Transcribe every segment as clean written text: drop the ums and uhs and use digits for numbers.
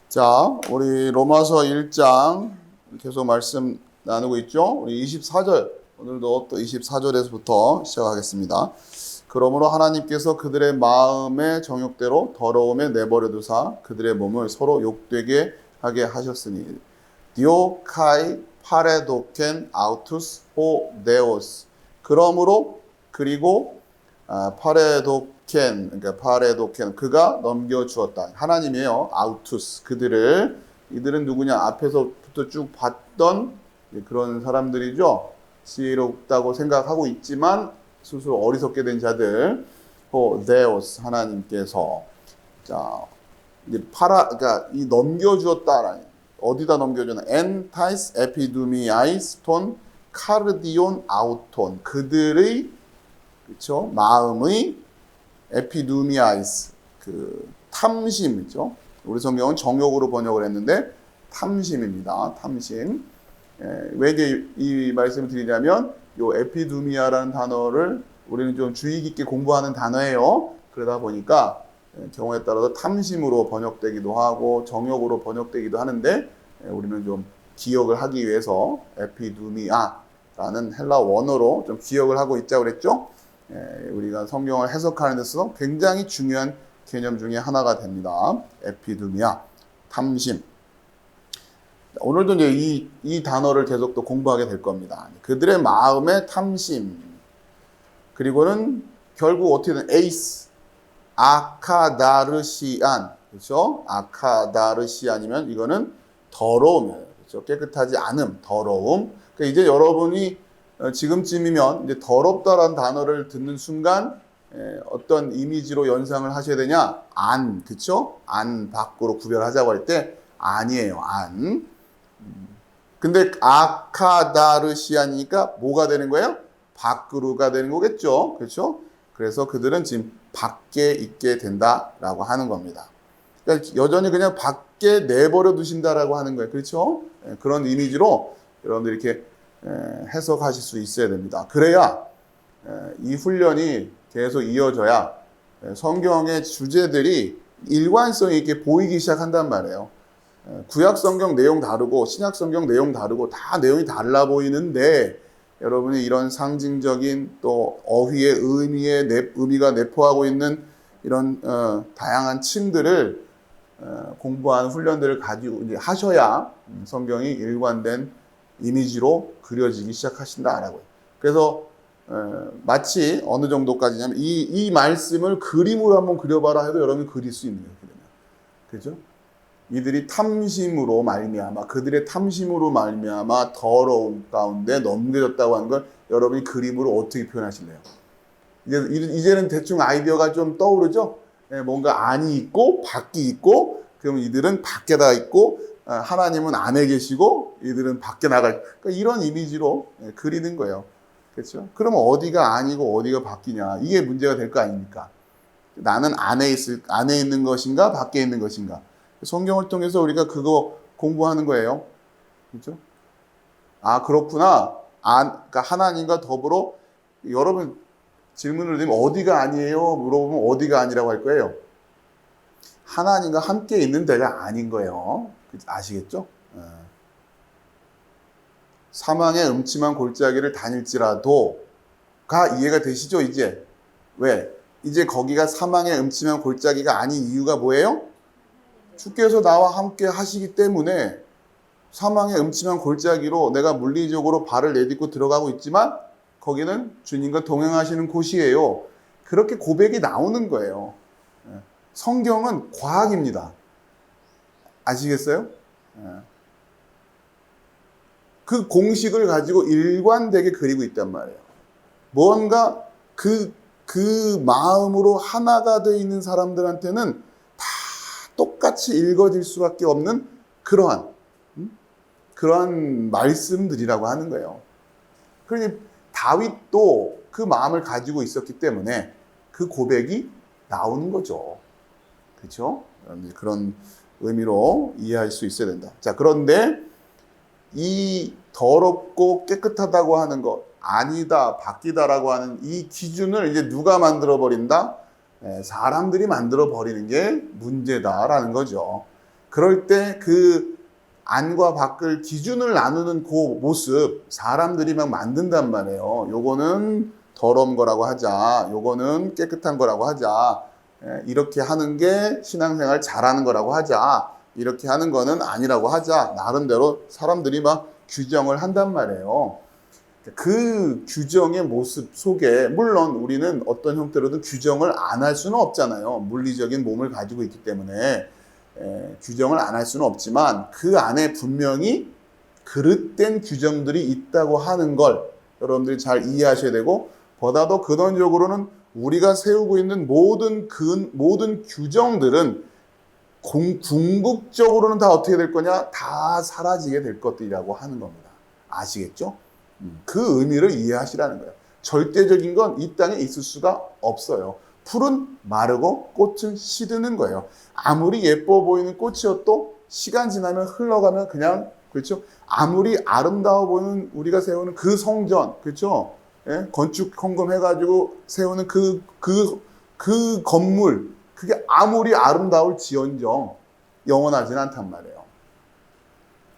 자, 우리 로마서 1장 계속 말씀 나누고 있죠. 우리 24절, 오늘도 또 24절에서부터 시작하겠습니다. 그러므로 하나님께서 그들의 마음의 정욕대로 더러움에 내버려 두사 그들의 몸을 서로 욕되게 하게 하셨으니 디오카이 파레도켄 아우투스 호 네오스. 그러므로 그리고 그러니까 파레도켄 그가 넘겨주었다. 하나님이에요. 아우투스 그들을. 이들은 누구냐? 앞에서부터 쭉 봤던 그런 사람들이죠. 지혜롭다고 생각하고 있지만 스스로 어리석게 된 자들. 네오스 하나님께서 자 이제 그러니까 이 넘겨주었다라는 어디다 넘겨주나? 엔타이스 에피두미아이스톤 카르디온 아우톤 그들의 그렇죠? 마음의 에피두미아이스 그 탐심이죠. 우리 성경은 정욕으로 번역을 했는데 탐심입니다. 탐심. 왜 이 말씀을 드리냐면 요 에피두미아라는 단어를 우리는 좀 주의 깊게 공부하는 단어예요. 그러다 보니까 경우에 따라서 탐심으로 번역되기도 하고 정욕으로 번역되기도 하는데 우리는 좀 기억을 하기 위해서 에피두미아라는 헬라 원어로 좀 기억을 하고 있자고 그랬죠. 우리가 성경을 해석하는 데서 굉장히 중요한 개념 중에 하나가 됩니다. 에피두미아, 탐심. 오늘도 이제 이 단어를 계속 또 공부하게 될 겁니다. 그들의 마음의 탐심. 그리고는 결국 어떻게든 에이스, 아카다르시안, 그렇죠? 아카다르시안이면 이거는 더러움, 그렇죠? 깨끗하지 않음, 더러움. 그러니까 이제 여러분이 지금쯤이면 이제 더럽다라는 단어를 듣는 순간 어떤 이미지로 연상을 하셔야 되냐? 안, 그렇죠? 안 밖으로 구별하자고 할 때 안이에요, 안. 근데 아카다르시안이니까 뭐가 되는 거예요? 밖으로가 되는 거겠죠, 그렇죠? 그래서 그들은 지금 밖에 있게 된다라고 하는 겁니다. 그러니까 여전히 그냥 밖에 내버려 두신다라고 하는 거예요, 그렇죠? 그런 이미지로 여러분들 이렇게 해석하실 수 있어야 됩니다. 그래야 이 훈련이 계속 이어져야 성경의 주제들이 일관성 있게 보이기 시작한단 말이에요. 구약 성경 내용 다르고 신약 성경 내용 다르고 다 내용이 달라 보이는데 여러분이 이런 상징적인 또 어휘의 의미가 내포하고 있는 이런 다양한 층들을 공부하는 훈련들을 가지고 이제 하셔야 성경이 일관된 이미지로 그려지기 시작하신다라고요. 그래서 마치 어느 정도까지냐면 이 말씀을 그림으로 한번 그려봐라 해도 여러분이 그릴 수 있는 거예요. 그죠? 이들이 탐심으로 말미암아 그들의 탐심으로 말미암아 더러움 가운데 넘겨졌다고 하는 걸 여러분이 그림으로 어떻게 표현하실래요? 이제는 대충 아이디어가 좀 떠오르죠? 뭔가 안이 있고 밖이 있고 그러면 이들은 밖에다 있고 하나님은 안에 계시고 이들은 밖에 나갈 그러니까 이런 이미지로 그리는 거예요. 그렇죠? 그러면 어디가 안이고 어디가 밖이냐 이게 문제가 될 거 아닙니까? 나는 안에 있는 것인가 밖에 있는 것인가? 성경을 통해서 우리가 그거 공부하는 거예요. 그렇죠? 아, 그렇구나. 그러니까 하나님과 더불어 여러분 질문을 드리면 어디가 아니에요? 물어보면 어디가 아니라고 할 거예요. 하나님과 함께 있는 데가 아닌 거예요. 아시겠죠? 사망의 음침한 골짜기를 다닐지라도가 이해가 되시죠? 이제 왜? 이제 거기가 사망의 음침한 골짜기가 아닌 이유가 뭐예요? 주께서 나와 함께 하시기 때문에 사망의 음침한 골짜기로 내가 물리적으로 발을 내딛고 들어가고 있지만 거기는 주님과 동행하시는 곳이에요. 그렇게 고백이 나오는 거예요. 성경은 과학입니다. 아시겠어요? 그 공식을 가지고 일관되게 그리고 있단 말이에요. 뭔가 그 마음으로 하나가 되어 있는 사람들한테는 다 똑같이 읽어질 수밖에 없는 그러한 말씀들이라고 하는 거예요. 그러니 다윗도 그 마음을 가지고 있었기 때문에 그 고백이 나오는 거죠. 그렇죠? 그런 의미로 이해할 수 있어야 된다. 자, 그런데 이 더럽고 깨끗하다고 하는 것, 아니다, 바뀌다라고 하는 이 기준을 이제 누가 만들어 버린다? 사람들이 만들어 버리는 게 문제다라는 거죠. 그럴 때 그 안과 밖을 기준을 나누는 그 모습 사람들이 막 만든단 말이에요. 요거는 더러운 거라고 하자. 요거는 깨끗한 거라고 하자. 이렇게 하는 게 신앙생활 잘하는 거라고 하자. 이렇게 하는 거는 아니라고 하자. 나름대로 사람들이 막 규정을 한단 말이에요. 그 규정의 모습 속에 물론 우리는 어떤 형태로든 규정을 안 할 수는 없잖아요. 물리적인 몸을 가지고 있기 때문에 규정을 안 할 수는 없지만 그 안에 분명히 그릇된 규정들이 있다고 하는 걸 여러분들이 잘 이해하셔야 되고, 보다도 근원적으로는 우리가 세우고 있는 모든 규정들은 궁극적으로는 다 어떻게 될 거냐? 다 사라지게 될 것들이라고 하는 겁니다. 아시겠죠? 그 의미를 이해하시라는 거예요. 절대적인 건 이 땅에 있을 수가 없어요. 풀은 마르고 꽃은 시드는 거예요. 아무리 예뻐 보이는 꽃이어도 시간 지나면 흘러가면 그냥, 그렇죠? 아무리 아름다워 보이는 우리가 세우는 그 성전, 그렇죠? 예? 건축 헌금해가지고 세우는 그 건물, 그게 아무리 아름다울지언정 영원하진 않단 말이에요.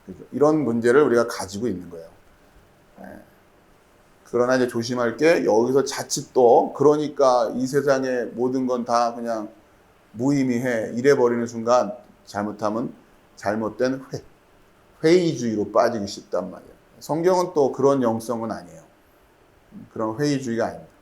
그렇죠? 이런 문제를 우리가 가지고 있는 거예요. 예. 그러나 이제 조심할 게, 여기서 자칫 또 그러니까 이 세상의 모든 건 다 그냥 무의미해 이래버리는 순간 잘못하면 잘못된 회의주의로 빠지기 쉽단 말이에요. 성경은 또 그런 영성은 아니에요. 그런 회의주의가 아닙니다.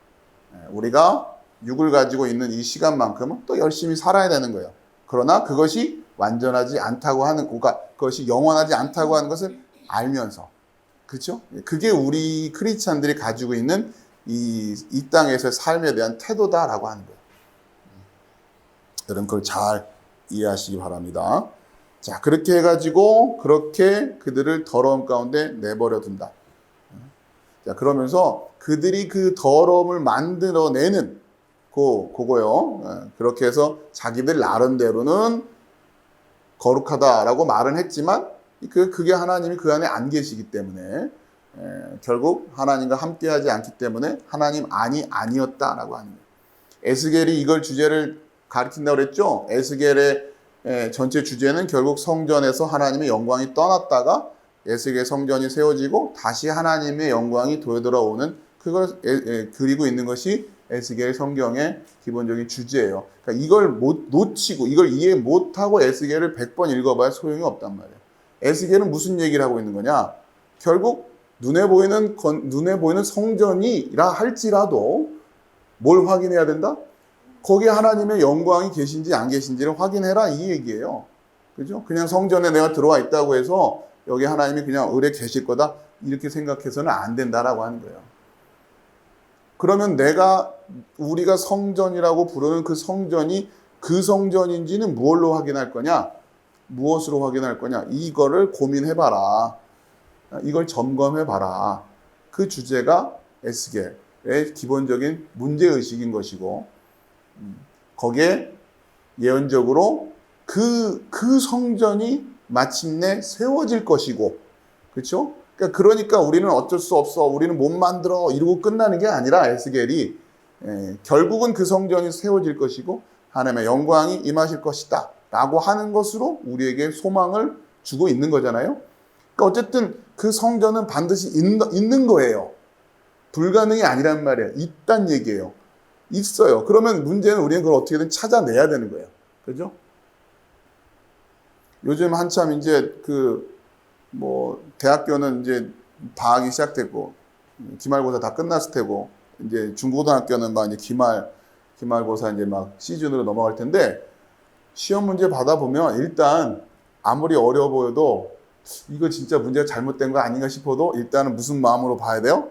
우리가 육을 가지고 있는 이 시간만큼은 또 열심히 살아야 되는 거예요. 그러나 그것이 완전하지 않다고 하는, 그러니까 그것이 영원하지 않다고 하는 것을 알면서, 그렇죠? 그게 우리 크리스찬들이 가지고 있는 이 땅에서의 삶에 대한 태도다라고 하는 거예요. 여러분 그걸 잘 이해하시기 바랍니다. 자, 그렇게 해가지고 그렇게 그들을 더러움 가운데 내버려 둔다. 자, 그러면서 그들이 그 더러움을 만들어내는 그거요. 그렇게 해서 자기들 나름대로는 거룩하다라고 말은 했지만 그게 하나님이 그 안에 안 계시기 때문에 결국 하나님과 함께하지 않기 때문에 하나님 아니었다라고 하는 거예요. 에스겔이 이걸 주제를 가리킨다고 그랬죠. 에스겔의 전체 주제는 결국 성전에서 하나님의 영광이 떠났다가 에스겔 성전이 세워지고 다시 하나님의 영광이 되돌아오는, 그걸 그리고 있는 것이 에스겔 성경의 기본적인 주제예요. 그러니까 이걸 놓치고 이걸 이해 못하고 에스겔을 100번 읽어봐야 소용이 없단 말이에요. 에스겔은 무슨 얘기를 하고 있는 거냐? 결국 눈에 보이는 성전이라 할지라도 뭘 확인해야 된다? 거기에 하나님의 영광이 계신지 안 계신지를 확인해라, 이 얘기예요. 그죠? 그냥 성전에 내가 들어와 있다고 해서 여기 하나님이 그냥 을에 계실 거다 이렇게 생각해서는 안 된다라고 하는 거예요. 그러면 우리가 성전이라고 부르는 그 성전이 그 성전인지는 무엇로 확인할 거냐? 무엇으로 확인할 거냐? 이거를 고민해봐라. 이걸 점검해봐라. 그 주제가 에스겔의 기본적인 문제의식인 것이고, 거기에 예언적으로 그 성전이 마침내 세워질 것이고, 그렇죠? 그러니까 우리는 어쩔 수 없어, 우리는 못 만들어 이러고 끝나는 게 아니라 에스겔이 결국은 그 성전이 세워질 것이고 하나님의 영광이 임하실 것이다 라고 하는 것으로 우리에게 소망을 주고 있는 거잖아요. 그러니까 어쨌든 그 성전은 반드시 있는 거예요. 불가능이 아니란 말이에요. 있단 얘기예요. 있어요. 그러면 문제는 우리는 그걸 어떻게든 찾아내야 되는 거예요. 그죠? 요즘 한참 이제 대학교는 이제 방학이 시작됐고 기말고사 다 끝났을 테고, 이제 중고등학교는 막 이제 기말고사 이제 막 시즌으로 넘어갈 텐데, 시험 문제 받아보면 일단 아무리 어려워 보여도 이거 진짜 문제가 잘못된 거 아닌가 싶어도 일단은 무슨 마음으로 봐야 돼요?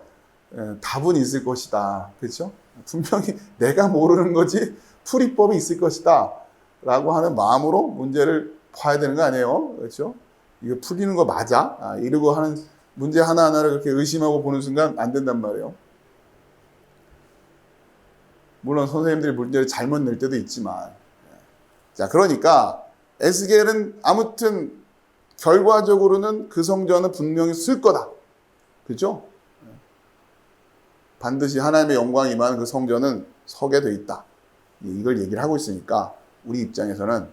답은 있을 것이다. 그렇죠? 분명히 내가 모르는 거지 풀이법이 있을 것이다 라고 하는 마음으로 문제를 봐야 되는 거 아니에요? 그렇죠? 이거 풀리는 거 맞아? 이러고 하는 문제 하나하나를 그렇게 의심하고 보는 순간 안 된단 말이에요. 물론 선생님들이 문제를 잘못 낼 때도 있지만. 자, 그러니까 에스겔은 아무튼 결과적으로는 그 성전은 분명히 쓸 거다. 그렇죠? 반드시 하나님의 영광이 임하는 그 성전은 서게 돼 있다. 이걸 얘기를 하고 있으니까 우리 입장에서는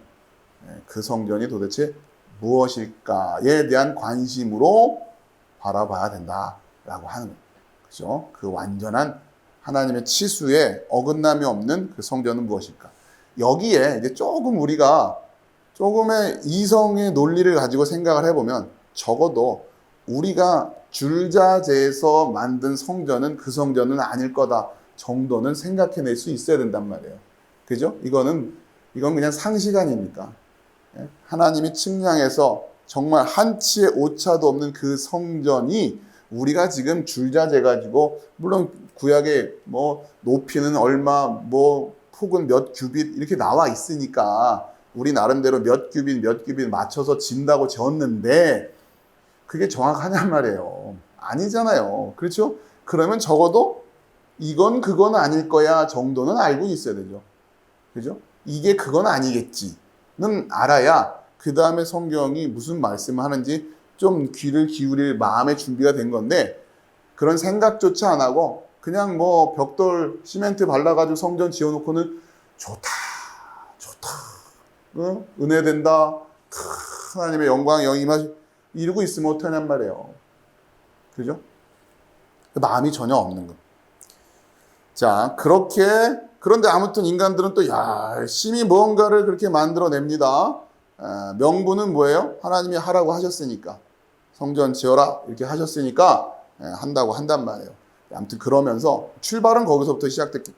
그 성전이 도대체 무엇일까에 대한 관심으로 바라봐야 된다라고 하는 거예요. 그죠? 그 완전한 하나님의 치수에 어긋남이 없는 그 성전은 무엇일까? 여기에 이제 조금 우리가 조금의 이성의 논리를 가지고 생각을 해보면 적어도 우리가 줄자재에서 만든 성전은 그 성전은 아닐 거다 정도는 생각해낼 수 있어야 된단 말이에요. 그죠? 이건 그냥 상식 아닙니까? 하나님이 측량해서 정말 한치의 오차도 없는 그 성전이 우리가 지금 줄자재 가지고 물론 구약에 뭐 높이는 얼마 뭐 폭은 몇 규빗 이렇게 나와 있으니까 우리 나름대로 몇 규빗 맞춰서 진다고 재었는데 그게 정확하냔 말이에요. 아니잖아요. 그렇죠? 그러면 적어도 이건 그건 아닐 거야 정도는 알고 있어야 되죠. 그죠? 이게 그건 아니겠지는 알아야 그 다음에 성경이 무슨 말씀을 하는지 좀 귀를 기울일 마음의 준비가 된 건데 그런 생각조차 안 하고 그냥 뭐 벽돌 시멘트 발라가지고 성전 지어놓고는 좋다 은혜 된다 하나님의 영광 영임하시 이러고 있으면 어떡하냔 말이에요. 그죠? 마음이 전혀 없는 거. 자, 그런데 아무튼 인간들은 또 열심히 무언가를 그렇게 만들어냅니다. 명분은 뭐예요? 하나님이 하라고 하셨으니까. 성전 지어라 이렇게 하셨으니까 한다고 한단 말이에요. 아무튼 그러면서 출발은 거기서부터 시작됐기.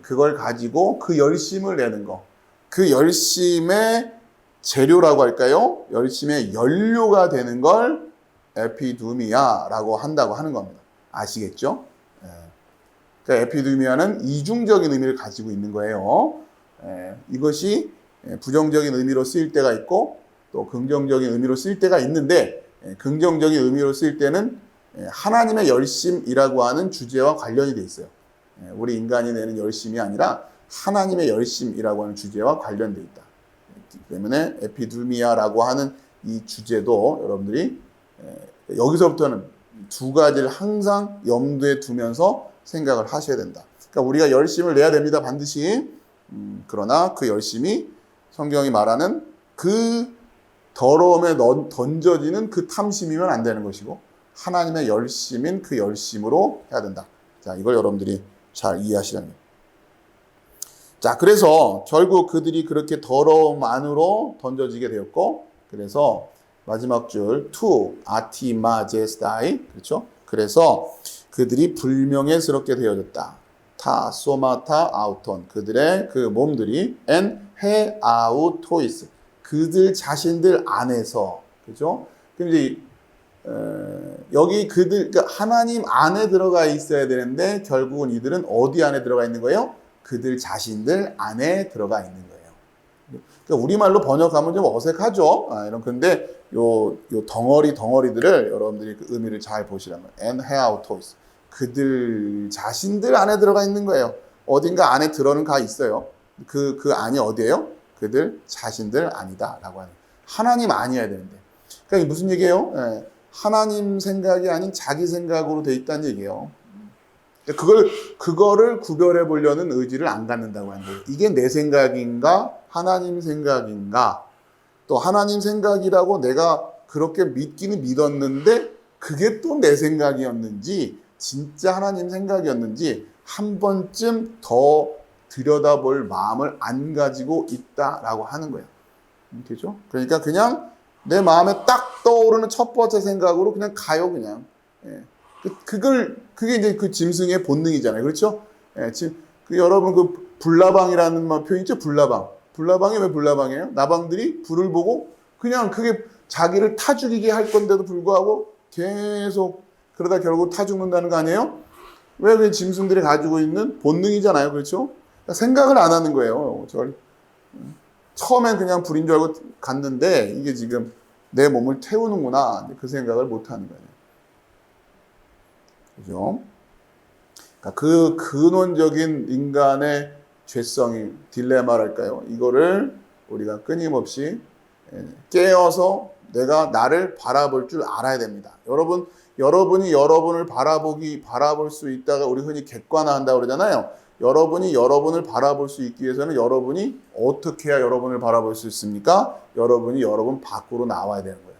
그걸 가지고 그 열심을 내는 거. 그 열심의 재료라고 할까요? 열심의 연료가 되는 걸 에피두미아라고 한다고 하는 겁니다. 아시겠죠? 그러니까 에피두미아는 이중적인 의미를 가지고 있는 거예요. 이것이 부정적인 의미로 쓰일 때가 있고 또 긍정적인 의미로 쓰일 때가 있는데 긍정적인 의미로 쓰일 때는 하나님의 열심이라고 하는 주제와 관련이 돼 있어요. 우리 인간이 내는 열심이 아니라 하나님의 열심이라고 하는 주제와 관련돼 있다. 때문에 에피두미아라고 하는 이 주제도 여러분들이 여기서부터는 두 가지를 항상 염두에 두면서 생각을 하셔야 된다. 그러니까 우리가 열심을 내야 됩니다. 반드시. 그러나 그 열심이 성경이 말하는 그 더러움에 던져지는 그 탐심이면 안 되는 것이고 하나님의 열심인 그 열심으로 해야 된다. 자, 이걸 여러분들이 잘 이해하시라는 거예요. 자, 그래서 결국 그들이 그렇게 더러움 안으로 던져지게 되었고 그래서 마지막 줄 투 아티마제스타이 그렇죠? 그래서 그들이 불명예스럽게 되어졌다. 타 소마타 아우톤 그들의 그 몸들이 엔 헤아우토이스 그들 자신들 안에서 그죠? 그럼 이제 여기 그들 그러니까 하나님 안에 들어가 있어야 되는데 결국은 이들은 어디 안에 들어가 있는 거예요? 그들 자신들 안에 들어가 있는 거예요. 그러니까 우리말로 번역하면 좀 어색하죠. 그런데 요 덩어리들을 여러분들이 그 의미를 잘 보시라면 and heautos 그들 자신들 안에 들어가 있는 거예요. 어딘가 안에 들어는 가 있어요. 그 안이 어디예요? 그들 자신들 안이다라고 하는 하나님 아니어야 되는데. 그러니까 이게 무슨 얘기예요? 하나님 생각이 아닌 자기 생각으로 돼 있다는 얘기예요. 그거를 구별해 보려는 의지를 안 갖는다고 하는 거예요. 이게 내 생각인가? 하나님 생각인가? 또 하나님 생각이라고 내가 그렇게 믿기는 믿었는데 그게 또 내 생각이었는지 진짜 하나님 생각이었는지 한 번쯤 더 들여다볼 마음을 안 가지고 있다라고 하는 거예요. 되죠? 그러니까 그냥 내 마음에 딱 떠오르는 첫 번째 생각으로 그냥 가요, 그냥. 그게 이제 그 짐승의 본능이잖아요. 그렇죠? 여러분 그 불나방이라는 표현 있죠? 불나방이 왜 불나방이에요? 나방들이 불을 보고 그냥 그게 자기를 타 죽이게 할 건데도 불구하고 계속 그러다 결국 타 죽는다는 거 아니에요? 왜 그 짐승들이 가지고 있는 본능이잖아요. 그렇죠? 그러니까 생각을 안 하는 거예요. 처음엔 그냥 불인 줄 알고 갔는데 이게 지금 내 몸을 태우는구나. 그 생각을 못 하는 거예요. 그죠? 그러니까 그 근원적인 인간의 죄성이 딜레마랄까요? 이거를 우리가 끊임없이 깨어서 내가 나를 바라볼 줄 알아야 됩니다. 여러분 여러분이 여러분을 바라볼 수 있다가 우리 흔히 객관화한다고 그러잖아요. 여러분이 여러분을 바라볼 수 있기 위해서는 여러분이 어떻게 해야 여러분을 바라볼 수 있습니까? 여러분이 여러분 밖으로 나와야 되는 거예요.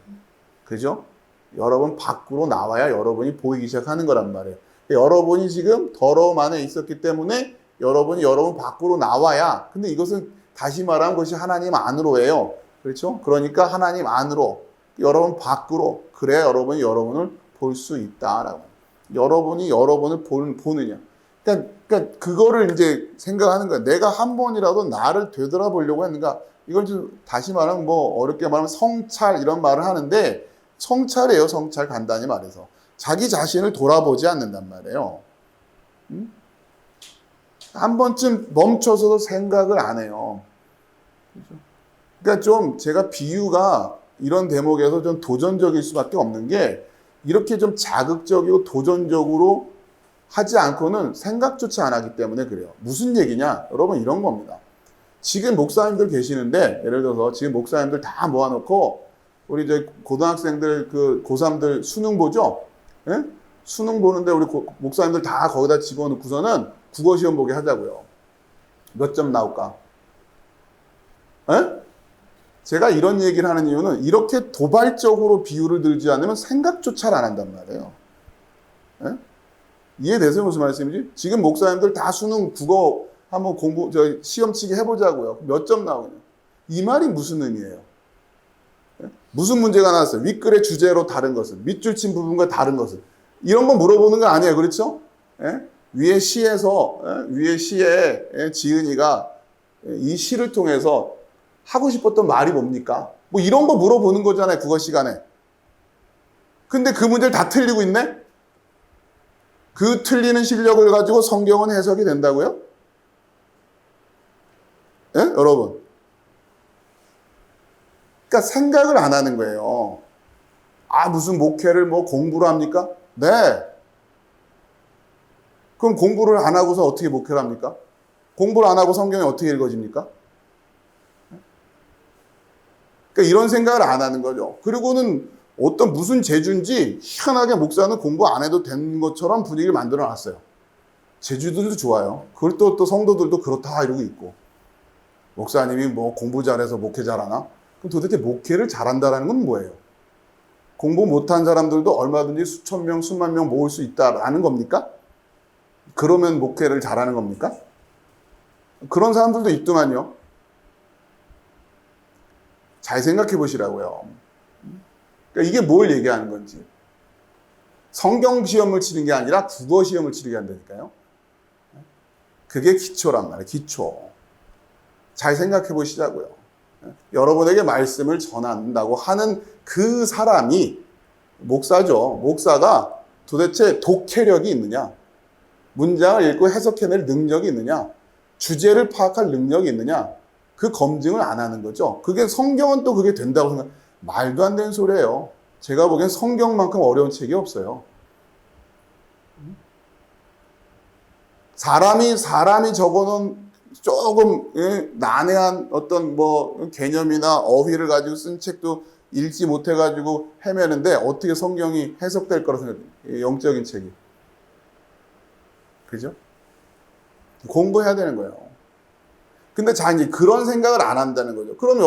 그죠? 여러분 밖으로 나와야 여러분이 보이기 시작하는 거란 말이에요. 여러분이 지금 더러움 안에 있었기 때문에 여러분이 여러분 밖으로 나와야, 근데 이것은 다시 말하면 그것이 하나님 안으로예요. 그렇죠? 그러니까 하나님 안으로, 여러분 밖으로, 그래야 여러분이 여러분을 볼 수 있다라고. 여러분이 여러분을 보느냐. 그러니까 그거를 이제 생각하는 거야. 내가 한 번이라도 나를 되돌아보려고 했는가. 이걸 좀 다시 말하면 뭐 어렵게 말하면 성찰 이런 말을 하는데, 성찰이에요. 성찰, 간단히 말해서. 자기 자신을 돌아보지 않는단 말이에요. 한 번쯤 멈춰서도 생각을 안 해요. 그러니까 좀 제가 비유가 이런 대목에서 좀 도전적일 수밖에 없는 게, 이렇게 좀 자극적이고 도전적으로 하지 않고는 생각조차 안 하기 때문에 그래요. 무슨 얘기냐? 여러분, 이런 겁니다. 지금 목사님들 계시는데, 예를 들어서 지금 목사님들 다 모아놓고 우리 이제 고등학생들, 그 고3들 수능 보죠? 예? 수능 보는데 우리 목사님들 다 거기다 집어넣고서는 국어 시험 보게 하자고요. 몇 점 나올까? 예? 제가 이런 얘기를 하는 이유는 이렇게 도발적으로 비유를 들지 않으면 생각조차 안 한단 말이에요. 예? 이해되세요? 무슨 말씀인지? 지금 목사님들 다 수능 국어 한번 시험 치기 해보자고요. 몇 점 나오냐? 이 말이 무슨 의미예요? 예? 무슨 문제가 나왔어요? 윗글의 주제로 다른 것은, 밑줄 친 부분과 다른 것은. 이런 거 물어보는 거 아니에요. 그렇죠? 예? 위에 시에 지은이가 이 시를 통해서 하고 싶었던 말이 뭡니까? 뭐 이런 거 물어보는 거잖아요. 국어 시간에. 근데 그 문제를 다 틀리고 있네? 그 틀리는 실력을 가지고 성경은 해석이 된다고요? 예? 여러분. 그러니까 생각을 안 하는 거예요. 아, 무슨 목회를 뭐 공부를 합니까? 네. 그럼 공부를 안 하고서 어떻게 목회를 합니까? 공부를 안 하고 성경이 어떻게 읽어집니까? 그러니까 이런 생각을 안 하는 거죠. 그리고는 어떤 무슨 재주인지 희한하게 목사는 공부 안 해도 되는 것처럼 분위기를 만들어 놨어요. 재주들도 좋아요. 그걸 또 성도들도 그렇다 이러고 있고. 목사님이 뭐 공부 잘해서 목회 잘하나? 그럼 도대체 목회를 잘한다는 건 뭐예요? 공부 못한 사람들도 얼마든지 수천 명, 수만 명 모을 수 있다라는 겁니까? 그러면 목회를 잘하는 겁니까? 그런 사람들도 있더만요. 잘 생각해 보시라고요. 그러니까 이게 뭘 얘기하는 건지. 성경 시험을 치는 게 아니라 국어 시험을 치르게 한다니까요. 그게 기초란 말이에요. 기초. 잘 생각해 보시자고요. 여러분에게 말씀을 전한다고 하는 그 사람이 목사죠. 목사가 도대체 독해력이 있느냐? 문장을 읽고 해석해낼 능력이 있느냐? 주제를 파악할 능력이 있느냐? 그 검증을 안 하는 거죠. 그게 성경은 또 그게 된다고 생각. 말도 안 되는 소리예요. 제가 보기엔 성경만큼 어려운 책이 없어요. 사람이 적어놓은 조금 난해한 어떤 뭐 개념이나 어휘를 가지고 쓴 책도 읽지 못해가지고 헤매는데 어떻게 성경이 해석될 거라 생각해요. 영적인 책이. 그죠? 공부해야 되는 거예요. 근데 자, 이제 그런 생각을 안 한다는 거죠. 그럼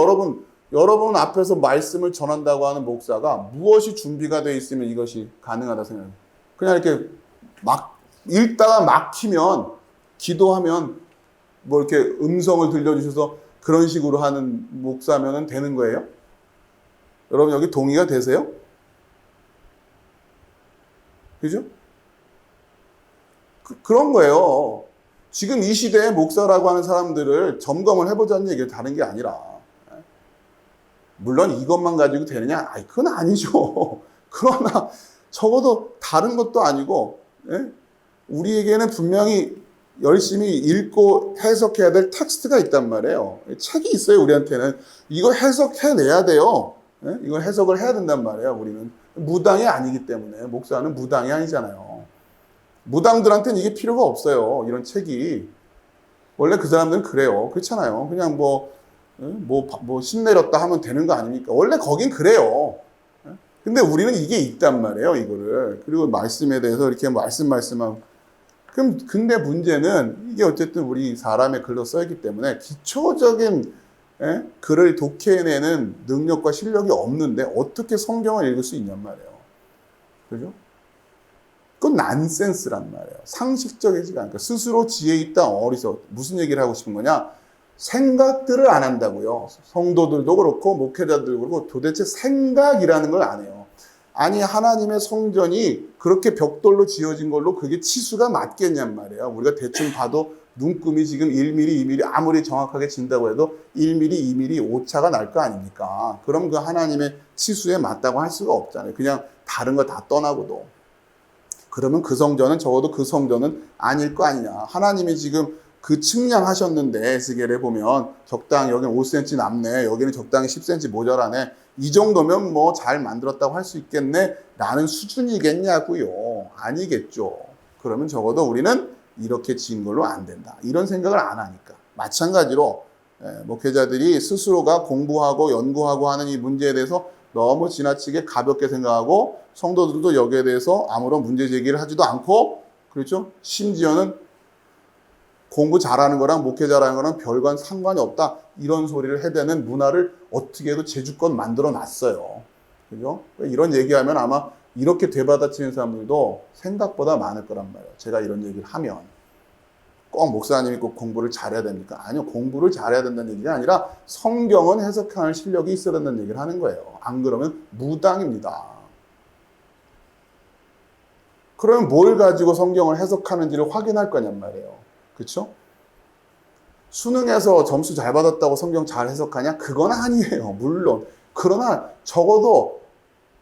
여러분 앞에서 말씀을 전한다고 하는 목사가 무엇이 준비가 되어 있으면 이것이 가능하다 생각해요. 그냥 이렇게 막 읽다가 막히면, 기도하면 뭐 이렇게 음성을 들려주셔서 그런 식으로 하는 목사면은 되는 거예요? 여러분 여기 동의가 되세요? 그죠? 그런 거예요. 지금 이 시대에 목사라고 하는 사람들을 점검을 해보자는 얘기가 다른 게 아니라, 물론 이것만 가지고 되느냐? 아니, 그건 아니죠. 그러나 적어도 다른 것도 아니고, 우리에게는 분명히 열심히 읽고 해석해야 될 텍스트가 있단 말이에요. 책이 있어요, 우리한테는. 이거 해석해내야 돼요. 이걸 해석을 해야 된단 말이에요, 우리는. 무당이 아니기 때문에. 목사는 무당이 아니잖아요. 무당들한테는 이게 필요가 없어요, 이런 책이. 원래 그 사람들은 그래요. 그렇잖아요. 그냥 뭐 신내렸다 하면 되는 거 아닙니까? 원래 거긴 그래요. 근데 우리는 이게 있단 말이에요, 이거를. 그리고 말씀에 대해서 이렇게 말씀하고. 그럼, 근데 문제는 이게 어쨌든 우리 사람의 글로 써있기 때문에 기초적인 글을 독해내는 능력과 실력이 없는데 어떻게 성경을 읽을 수 있냔 말이에요. 그죠? 그건 난센스란 말이에요. 상식적이지가 않고 스스로 지혜 있다 어리석. 무슨 얘기를 하고 싶은 거냐? 생각들을 안 한다고요. 성도들도 그렇고 목회자들도 그렇고 도대체 생각이라는 걸 안 해요. 아니 하나님의 성전이 그렇게 벽돌로 지어진 걸로 그게 치수가 맞겠냔 말이에요. 우리가 대충 봐도 눈금이 지금 1mm, 2mm 아무리 정확하게 진다고 해도 1mm, 2mm 오차가 날 거 아닙니까? 그럼 그 하나님의 치수에 맞다고 할 수가 없잖아요. 그냥 다른 거 다 떠나고도. 그러면 그 성전은 적어도 그 성전은 아닐 거 아니냐. 하나님이 지금 그 측량하셨는데 에스겔에 보면 적당히 여기는 5cm 남네, 여기는 적당히 10cm 모자라네, 이 정도면 뭐 잘 만들었다고 할 수 있겠네 라는 수준이겠냐고요. 아니겠죠. 그러면 적어도 우리는 이렇게 지은 걸로 안 된다, 이런 생각을 안 하니까. 마찬가지로 목회자들이 스스로가 공부하고 연구하고 하는 이 문제에 대해서 너무 지나치게 가볍게 생각하고 성도들도 여기에 대해서 아무런 문제 제기를 하지도 않고, 그렇죠? 심지어는 공부 잘하는 거랑 목회 잘하는 거랑 별반 상관이 없다, 이런 소리를 해대는 문화를 어떻게 해도 제주껏 만들어 놨어요. 그죠? 이런 얘기하면 아마 이렇게 되받아치는 사람들도 생각보다 많을 거란 말이에요. 제가 이런 얘기를 하면. 꼭 목사님이 꼭 공부를 잘해야 됩니까? 아니요. 공부를 잘해야 된다는 얘기가 아니라 성경은 해석하는 실력이 있어야 된다는 얘기를 하는 거예요. 안 그러면 무당입니다. 그러면 뭘 가지고 성경을 해석하는지를 확인할 거냔 말이에요. 그렇죠? 수능에서 점수 잘 받았다고 성경 잘 해석하냐? 그건 아니에요. 물론. 그러나 적어도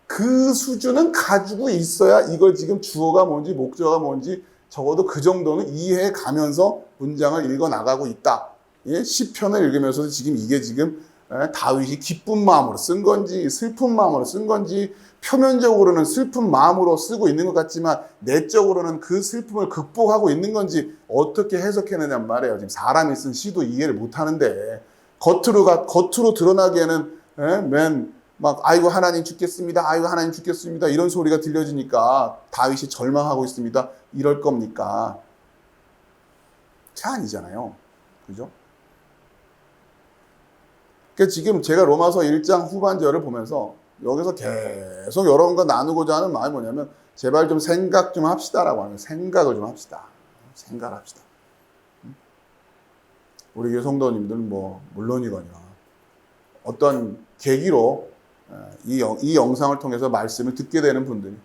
그 수준은 가지고 있어야 이걸 지금 주어가 뭔지 목적어가 뭔지 적어도 그 정도는 이해해 가면서 문장을 읽어 나가고 있다. 예? 시편을 읽으면서도 지금 이게 지금 다윗이 기쁜 마음으로 쓴 건지 슬픈 마음으로 쓴 건지, 표면적으로는 슬픈 마음으로 쓰고 있는 것 같지만 내적으로는 그 슬픔을 극복하고 있는 건지 어떻게 해석해내냔 말이에요. 지금 사람이 쓴 시도 이해를 못하는데 겉으로 드러나기에는 막 아이고 하나님 죽겠습니다, 아이고 하나님 죽겠습니다 이런 소리가 들려지니까 다윗이 절망하고 있습니다 이럴 겁니까? 차 아니잖아요. 그죠? 그러니까 지금 제가 로마서 1장 후반절을 보면서 여기서 계속 여러분과 나누고자 하는 마음이 뭐냐면, 제발 좀 생각 좀 합시다라고 하는, 생각을 좀 합시다. 생각을 합시다. 우리 교회 성도님들 뭐 물론이거냐 어떤 계기로 이 영상을 통해서 말씀을 듣게 되는 분들이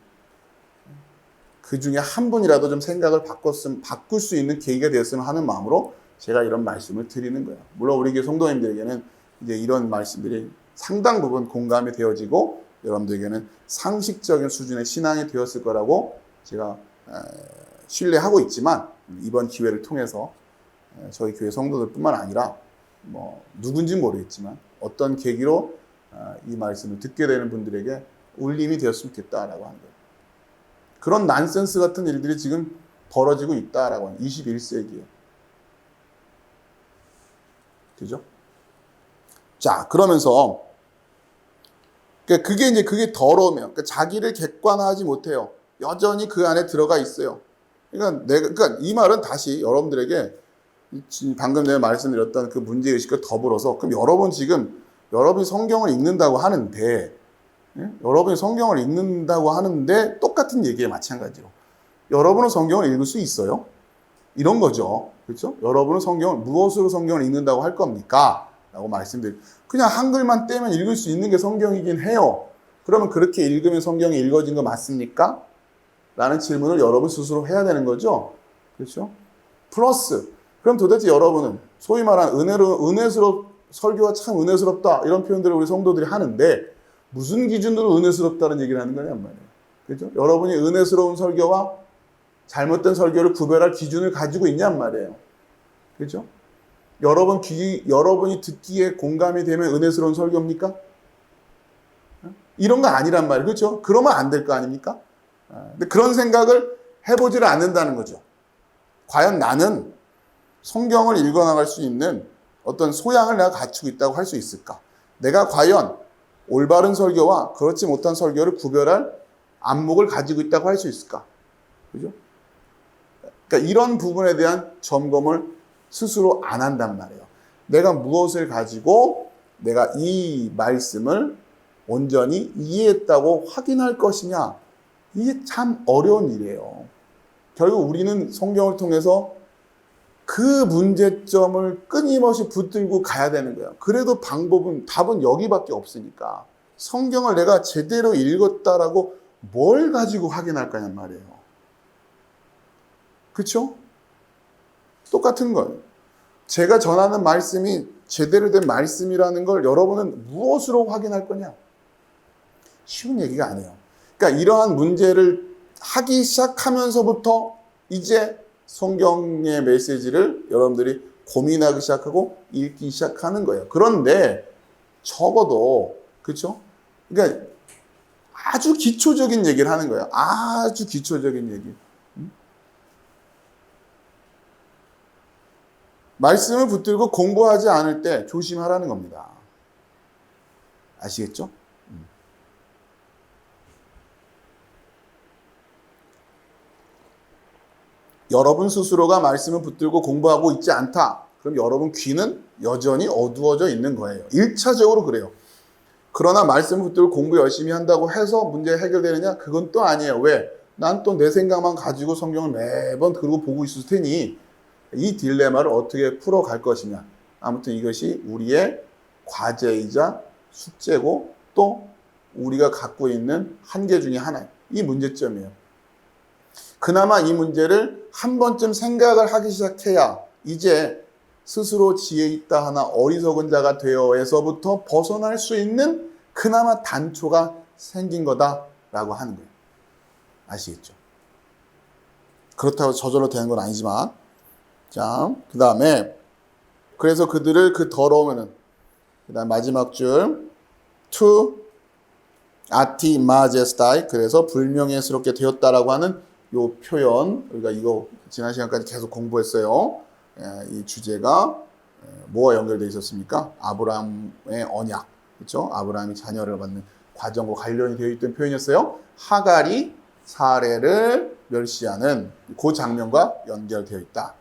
그 중에 한 분이라도 좀 생각을 바꿀 수 있는 계기가 되었으면 하는 마음으로 제가 이런 말씀을 드리는 거예요. 물론 우리 교회 성도님들에게는 이제 이런 말씀들이 상당 부분 공감이 되어지고 여러분들에게는 상식적인 수준의 신앙이 되었을 거라고 제가 신뢰하고 있지만, 이번 기회를 통해서 저희 교회 성도들 뿐만 아니라 뭐 누군지 모르겠지만 어떤 계기로 이 말씀을 듣게 되는 분들에게 울림이 되었으면 좋겠다라고 하는 거예요. 그런 난센스 같은 일들이 지금 벌어지고 있다라고 하는 21세기에. 그죠? 자, 그러면서 그게 더러우면, 그러니까 자기를 객관화하지 못해요. 여전히 그 안에 들어가 있어요. 그러니까 이 말은 다시 여러분들에게 방금 내가 말씀드렸던 그 문제의식과 더불어서, 그럼 여러분이 성경을 읽는다고 하는데, 여러분이 성경을 읽는다고 하는데 똑같은 얘기에 마찬가지로 여러분은 성경을 읽을 수 있어요? 이런 거죠. 그렇죠? 여러분은 무엇으로 성경을 읽는다고 할 겁니까? 라고 그냥 한글만 떼면 읽을 수 있는 게 성경이긴 해요. 그러면 그렇게 읽으면 성경이 읽어진 거 맞습니까? 라는 질문을 여러분 스스로 해야 되는 거죠. 그렇죠? 플러스, 그럼 도대체 여러분은 소위 말하는 설교가 참 은혜스럽다 이런 표현들을 우리 성도들이 하는데 무슨 기준으로 은혜스럽다는 얘기를 하는 거냔 말이에요. 그렇죠? 여러분이 은혜스러운 설교와 잘못된 설교를 구별할 기준을 가지고 있냔 말이에요. 그렇죠? 여러분이 듣기에 공감이 되면 은혜스러운 설교입니까? 이런 거 아니란 말이에요. 그렇죠? 그러면 안 될 거 아닙니까? 근데 그런 생각을 해보지를 않는다는 거죠. 과연 나는 성경을 읽어나갈 수 있는 어떤 소양을 내가 갖추고 있다고 할 수 있을까? 내가 과연 올바른 설교와 그렇지 못한 설교를 구별할 안목을 가지고 있다고 할 수 있을까? 그죠? 그러니까 이런 부분에 대한 점검을 스스로 안 한단 말이에요. 내가 무엇을 가지고 내가 이 말씀을 온전히 이해했다고 확인할 것이냐? 이게 참 어려운 일이에요. 결국 우리는 성경을 통해서 그 문제점을 끊임없이 붙들고 가야 되는 거예요. 그래도 답은 여기밖에 없으니까. 성경을 내가 제대로 읽었다라고 뭘 가지고 확인할 거냔 말이에요. 그렇죠? 똑같은 거예요. 제가 전하는 말씀이 제대로 된 말씀이라는 걸 여러분은 무엇으로 확인할 거냐? 쉬운 얘기가 아니에요. 그러니까 이러한 문제를 하기 시작하면서부터 이제 성경의 메시지를 여러분들이 고민하기 시작하고 읽기 시작하는 거예요. 그런데 적어도 그렇죠? 그러니까 아주 기초적인 얘기를 하는 거예요. 아주 기초적인 얘기. 말씀을 붙들고 공부하지 않을 때 조심하라는 겁니다. 아시겠죠? 여러분 스스로가 말씀을 붙들고 공부하고 있지 않다. 그럼 여러분 귀는 여전히 어두워져 있는 거예요. 1차적으로 그래요. 그러나 말씀을 붙들고 공부 열심히 한다고 해서 문제 해결되느냐? 그건 또 아니에요. 왜? 난 또 내 생각만 가지고 성경을 매번 그러고 보고 있을 테니 이 딜레마를 어떻게 풀어갈 것이냐. 아무튼 이것이 우리의 과제이자 숙제고 또 우리가 갖고 있는 한계 중에 하나예요. 이 문제점이에요. 그나마 이 문제를 한 번쯤 생각을 하기 시작해야 이제 스스로 지혜 있다 하나 어리석은 자가 되어에서부터 벗어날 수 있는 그나마 단초가 생긴 거다라고 하는 거예요. 아시겠죠? 그렇다고 저절로 되는 건 아니지만 자, 그 다음에 그래서 그들을 그 더러우면은 그 다음 마지막 줄 to 아티 마제스타이 그래서 불명예스럽게 되었다라고 하는 요 표현 우리가 이거 지난 시간까지 계속 공부했어요. 이 주제가 뭐와 연결되어 있었습니까? 아브라함의 언약, 그렇죠? 아브라함이 자녀를 받는 과정과 관련이 되어 있던 표현이었어요. 하갈이 사레를 멸시하는 그 장면과 연결되어 있다.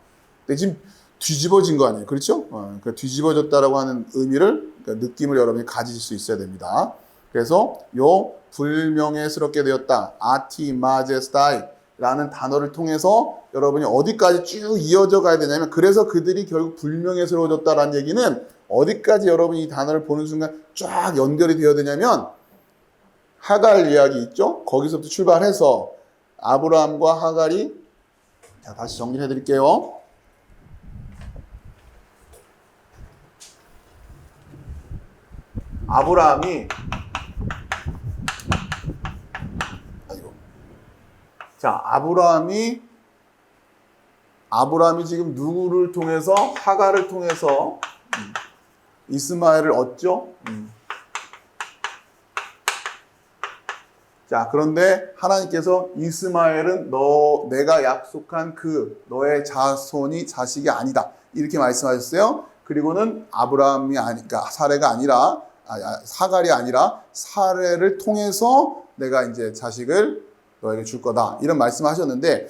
근데 지금 뒤집어진 거 아니에요, 그렇죠? 그러니까 뒤집어졌다라고 하는 의미를 그러니까 느낌을 여러분이 가지실 수 있어야 됩니다. 그래서 요 불명예스럽게 되었다, 아티 마제스타이 라는 단어를 통해서 여러분이 어디까지 쭉 이어져 가야 되냐면 그래서 그들이 결국 불명예스러워졌다라는 얘기는 어디까지 여러분이 이 단어를 보는 순간 쫙 연결이 되어야 되냐면 하갈 이야기 있죠? 거기서부터 출발해서 아브라함과 하갈이 자 다시 정리해 드릴게요. 아브라함이 아브라함이 지금 누구를 통해서 하갈을 통해서 이스마엘을 얻죠. 자, 그런데 하나님께서 이스마엘은 내가 약속한 너의 자식이 아니다. 이렇게 말씀하셨어요. 그리고는 그러니까 하갈이 아니라 사레를 통해서 내가 이제 자식을 너에게 줄 거다. 이런 말씀하셨는데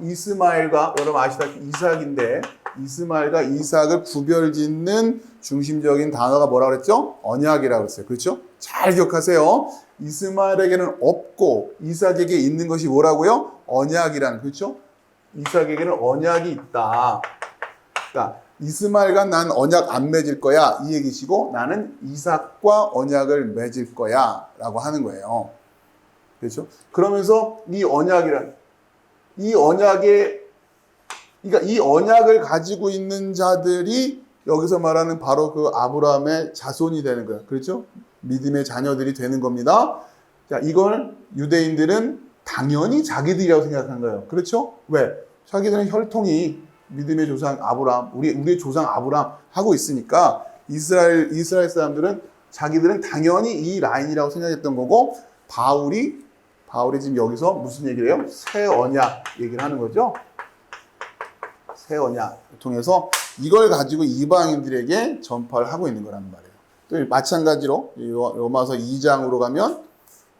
이스마엘과 여러분 아시다시피 이삭인데 이스마엘과 이삭을 구별짓는 중심적인 단어가 뭐라고 그랬죠? 언약이라고 했어요. 그렇죠? 잘 기억하세요. 이스마엘에게는 없고 이삭에게 있는 것이 뭐라고요? 언약이라는, 그렇죠? 이삭에게는 언약이 있다. 그러니까 이스마엘과 난 언약 안 맺을 거야 이 얘기시고 나는 이삭과 언약을 맺을 거야 라고 하는 거예요. 그렇죠? 그러면서 이 언약을 가지고 있는 자들이 여기서 말하는 바로 그 아브라함의 자손이 되는 거예요. 그렇죠? 믿음의 자녀들이 되는 겁니다. 자, 이걸 유대인들은 당연히 자기들이라고 생각한 거예요. 그렇죠? 왜? 자기들은 혈통이 믿음의 조상 아브라함, 우리의 조상 아브라함 하고 있으니까 이스라엘 사람들은 자기들은 당연히 이 라인이라고 생각했던 거고 바울이 지금 여기서 무슨 얘기를 해요? 새 언약 얘기를 하는 거죠. 새 언약 통해서 이걸 가지고 이방인들에게 전파를 하고 있는 거란 말이에요. 또 마찬가지로 로마서 2장으로 가면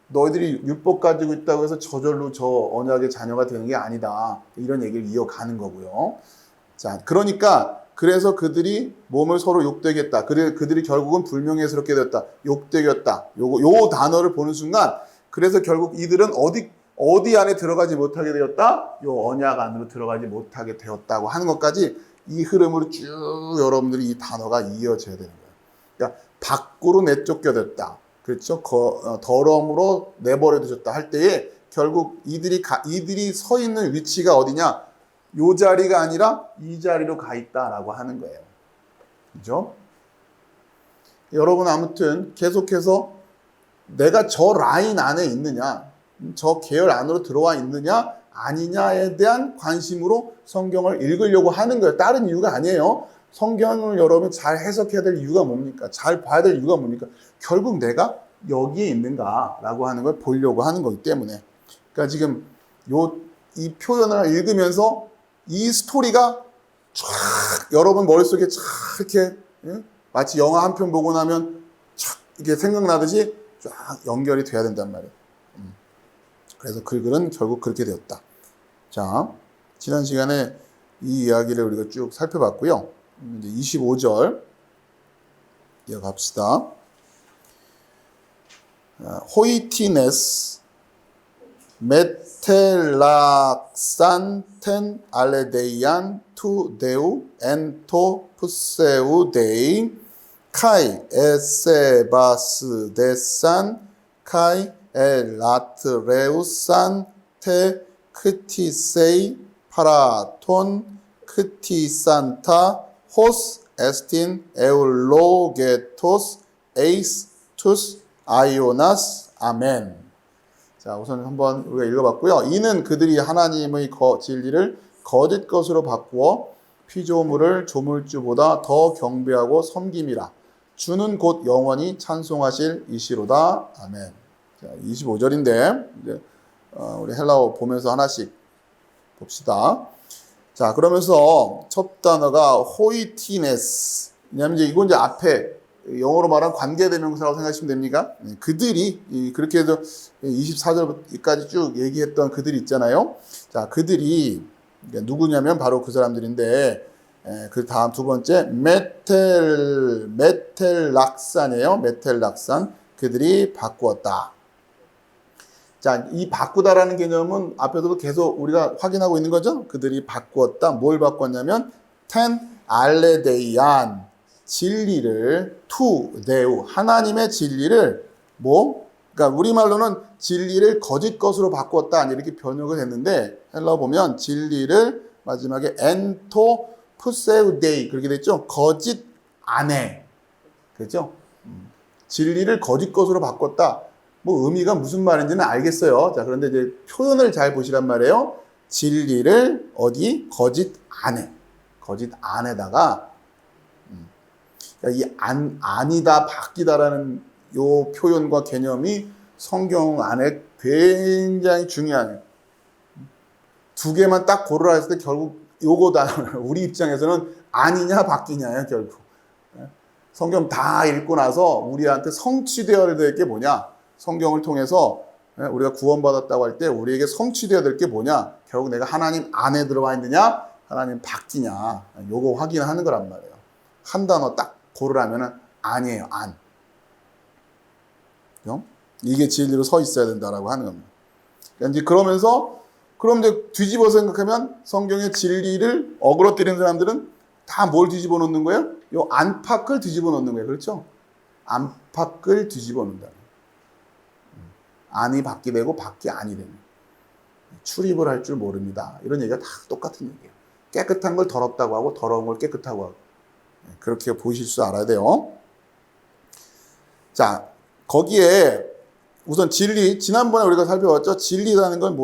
너희들이 율법 가지고 있다고 해서 저절로 저 언약의 자녀가 되는 게 아니다. 이런 얘기를 이어가는 거고요. 자, 그러니까 그래서 그들이 몸을 서로 욕되게 했다. 그들이 결국은 불명예스럽게 되었다. 욕되게 했다. 요 단어를 보는 순간 그래서 결국 이들은 어디 안에 들어가지 못하게 되었다? 요 언약 안으로 들어가지 못하게 되었다고 하는 것까지 이 흐름으로 쭉 여러분들이 이 단어가 이어져야 되는 거예요. 그러니까 밖으로 내쫓겨졌다. 그렇죠? 더러움으로 내버려 두셨다 할 때에 결국 이들이 서 있는 위치가 어디냐? 요 자리가 아니라 이 자리로 가 있다라고 하는 거예요. 그죠? 여러분 아무튼 계속해서 내가 저 라인 안에 있느냐, 저 계열 안으로 들어와 있느냐, 아니냐에 대한 관심으로 성경을 읽으려고 하는 거예요. 다른 이유가 아니에요. 성경을 여러분 잘 해석해야 될 이유가 뭡니까? 잘 봐야 될 이유가 뭡니까? 결국 내가 여기에 있는가라고 하는 걸 보려고 하는 거기 때문에. 그러니까 지금 이 표현을 읽으면서 이 스토리가 쫙 여러분 머릿속에 쫙 이렇게 마치 영화 한 편 보고 나면 쫙 이렇게 생각나듯이 쫙 연결이 돼야 된단 말이에요. 그래서 글은 결국 그렇게 되었다. 자, 지난 시간에 이 이야기를 우리가 쭉 살펴봤고요. 이제 25절 이어갑시다. 호이티네스 메텔락산 텐 알레데이안 투 데우 엔토 푸세우 데이 카이 에세바스 데산 카이 엘라트레우산 테 크티세이 파라톤 크티산타 호스 에스틴 에울로게토스 에이스 투스 아이오나스 아멘. 자, 우선 한번 우리가 읽어봤고요. 이는 그들이 하나님의 진리를 거짓 것으로 바꾸어 피조물을 조물주보다 더 경배하고 섬김이라. 주는 곧 영원히 찬송하실 이시로다. 아멘. 자, 25절인데 이제 우리 헬라어 보면서 하나씩 봅시다. 자, 그러면서 첫 단어가 호이티네스. 왜냐하면 이건 이제 앞에 영어로 말하면 관계대명사라고 생각하시면 됩니까? 그들이 그렇게 해서 24절까지 쭉 얘기했던 그들이 있잖아요. 자, 그들이 누구냐면 바로 그 사람들인데 그 다음 두 번째 메텔락산이에요. 메텔락산. 그들이 바꾸었다. 자, 이 바꾸다라는 개념은 앞에서도 계속 우리가 확인하고 있는 거죠. 그들이 바꾸었다. 뭘 바꿨냐면 텐 알레데이안 진리를 투 데우 하나님의 진리를 그러니까 우리말로는 진리를 거짓 것으로 바꾸었다 이렇게 번역을 했는데 헬라어 보면 진리를 마지막에 엔토 푸세우데이 그렇게 됐죠. 거짓 안에 그렇죠. 진리를 거짓 것으로 바꿨다. 의미가 무슨 말인지는 알겠어요. 자, 그런데 이제 표현을 잘 보시란 말이에요. 진리를 어디 거짓 안에다가 이 아니다 바뀌다라는 요 표현과 개념이 성경 안에 굉장히 중요해요. 두 개만 딱 고르라 했을 때 결국 요거다. 우리 입장에서는 아니냐 바뀌냐예요, 결국. 성경 다 읽고 나서 우리한테 성취되어야 될 게 뭐냐? 성경을 통해서 우리가 구원받았다고 할 때 우리에게 성취되어야 될 게 뭐냐? 결국 내가 하나님 안에 들어와 있느냐? 하나님 바뀌냐? 요거 확인하는 거란 말이에요. 한 단어 딱 고르라면은 아니에요, 안. 이게 진리로 서 있어야 된다라고 하는 겁니다. 그러니까 이제 그럼 이제 뒤집어 생각하면 성경의 진리를 어그러뜨리는 사람들은 다 뭘 뒤집어 놓는 거예요? 요 안팎을 뒤집어 놓는 거예요. 그렇죠? 안팎을 뒤집어 놓는다. 안이 밖이 되고 밖이 아니 되는. 출입을 할 줄 모릅니다. 이런 얘기가 다 똑같은 얘기예요. 깨끗한 걸 더럽다고 하고 더러운 걸 깨끗하고 하고. 그렇게 보실 줄 알아야 돼요. 자, 거기에 우선 진리, 지난번에 우리가 살펴봤죠. 진리라는 건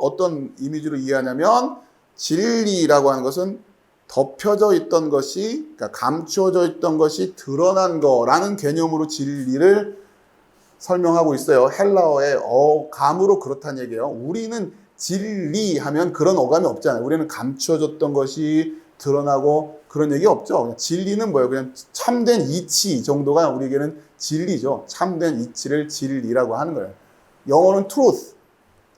어떤 이미지로 이해하냐면 진리라고 하는 것은 덮여져 있던 것이, 그러니까 감추어져 있던 것이 드러난 거라는 개념으로 진리를 설명하고 있어요. 헬라어의 어감으로 그렇다는 얘기예요. 우리는 진리하면 그런 어감이 없잖아요. 우리는 감추어졌던 것이 드러나고 그런 얘기 없죠. 그냥 진리는 뭐예요? 그냥 참된 이치 정도가 우리에게는 진리죠. 참된 이치를 진리라고 하는 거예요. 영어는 truth.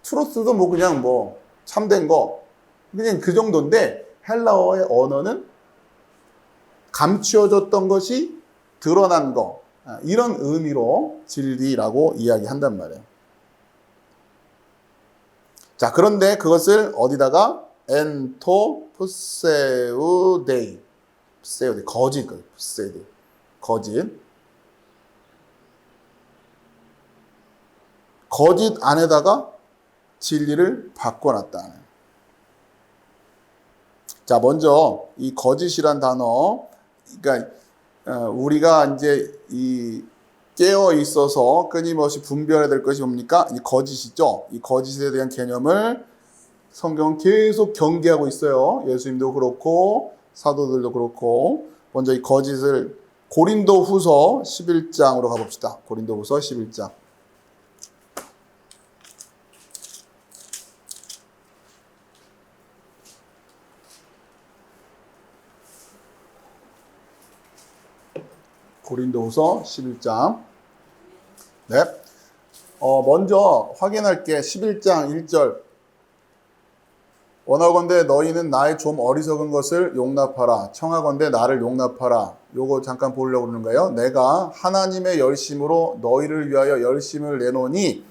truth도 뭐 그냥 뭐 참된 거 그냥 그 정도인데 헬라어의 언어는 감추어졌던 것이 드러난 거 이런 의미로 진리라고 이야기한단 말이에요. 자, 그런데 그것을 어디다가 엔토 푸세우데이 거짓 푸세우데이 거짓 안에다가 진리를 바꿔놨다. 자, 먼저 이 거짓이란 단어, 그러니까 우리가 이제 이 깨어 있어서 끊임없이 분별해야 될 것이 뭡니까? 이 거짓이죠. 이 거짓에 대한 개념을 성경은 계속 경계하고 있어요. 예수님도 그렇고 사도들도 그렇고. 먼저 이 거짓을 고린도후서 11장으로 가봅시다. 고린도후서 11장. 고린도후서 11장. 네. 먼저 확인할게. 11장 1절. 원하건대 너희는 나의 좀 어리석은 것을 용납하라. 청하건대 나를 용납하라. 요거 잠깐 보려고 그러는 거예요. 내가 하나님의 열심으로 너희를 위하여 열심을 내노니,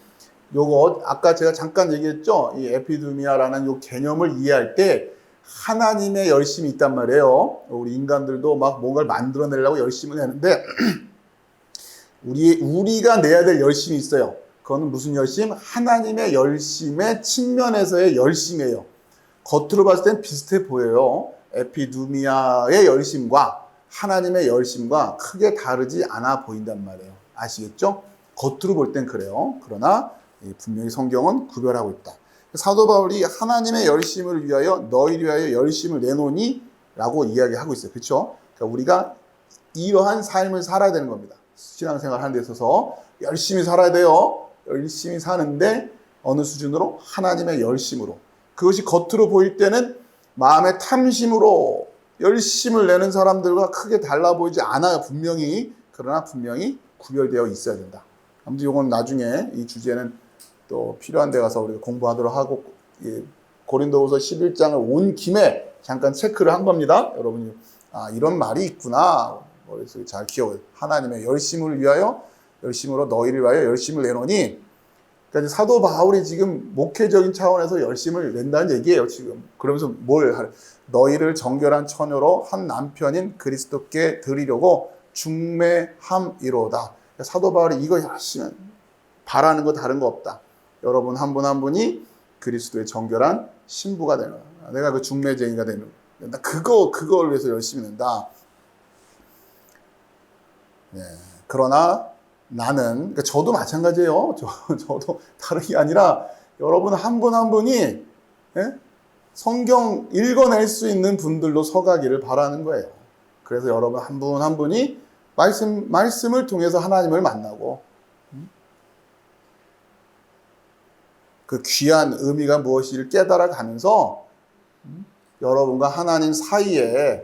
요거 아까 제가 잠깐 얘기했죠. 이 에피두미아라는 요 개념을 이해할 때 하나님의 열심이 있단 말이에요. 우리 인간들도 막 뭔가를 만들어내려고 열심을 내는데 우리가 내야 될 열심이 있어요. 그건 무슨 열심? 하나님의 열심의 측면에서의 열심이에요. 겉으로 봤을 땐 비슷해 보여요. 에피두미아의 열심과 하나님의 열심과 크게 다르지 않아 보인단 말이에요. 아시겠죠? 겉으로 볼 땐 그래요. 그러나 분명히 성경은 구별하고 있다. 사도 바울이 하나님의 열심을 위하여 너희를 위하여 열심을 내노니 라고 이야기하고 있어요. 그렇죠? 그러니까 우리가 이러한 삶을 살아야 되는 겁니다. 신앙생활 하는 데 있어서 열심히 살아야 돼요. 열심히 사는데 어느 수준으로? 하나님의 열심으로. 그것이 겉으로 보일 때는 마음의 탐심으로 열심을 내는 사람들과 크게 달라 보이지 않아요. 분명히. 그러나 분명히 구별되어 있어야 된다. 아무튼 이건 나중에 이 주제는 또 필요한 데 가서 우리가 공부하도록 하고, 고린도후서 11장을 온 김에 잠깐 체크를 한 겁니다. 여러분이 이런 말이 있구나. 머릿속에 잘 기억해요. 하나님의 열심을 위하여 열심으로 너희를 위하여 열심을 내노니, 그러니까 사도 바울이 지금 목회적인 차원에서 열심을 낸다는 얘기예요. 지금 그러면서 너희를 정결한 처녀로 한 남편인 그리스도께 드리려고 중매함이로다. 그러니까 사도 바울이 이거 열심히 바라는 거 다른 거 없다. 여러분 한 분 한 분이 그리스도의 정결한 신부가 되는 거야. 내가 그 중매쟁이가 되는 거야. 나 그걸 위해서 열심히 낸다. 네. 그러나 나는, 그러니까 저도 마찬가지예요. 저도 다른 게 아니라 여러분 한 분 한 분이 성경 읽어낼 수 있는 분들로 서가기를 바라는 거예요. 그래서 여러분 한 분 한 분이 말씀을 통해서 하나님을 만나고 그 귀한 의미가 무엇인지를 깨달아가면서 여러분과 하나님 사이에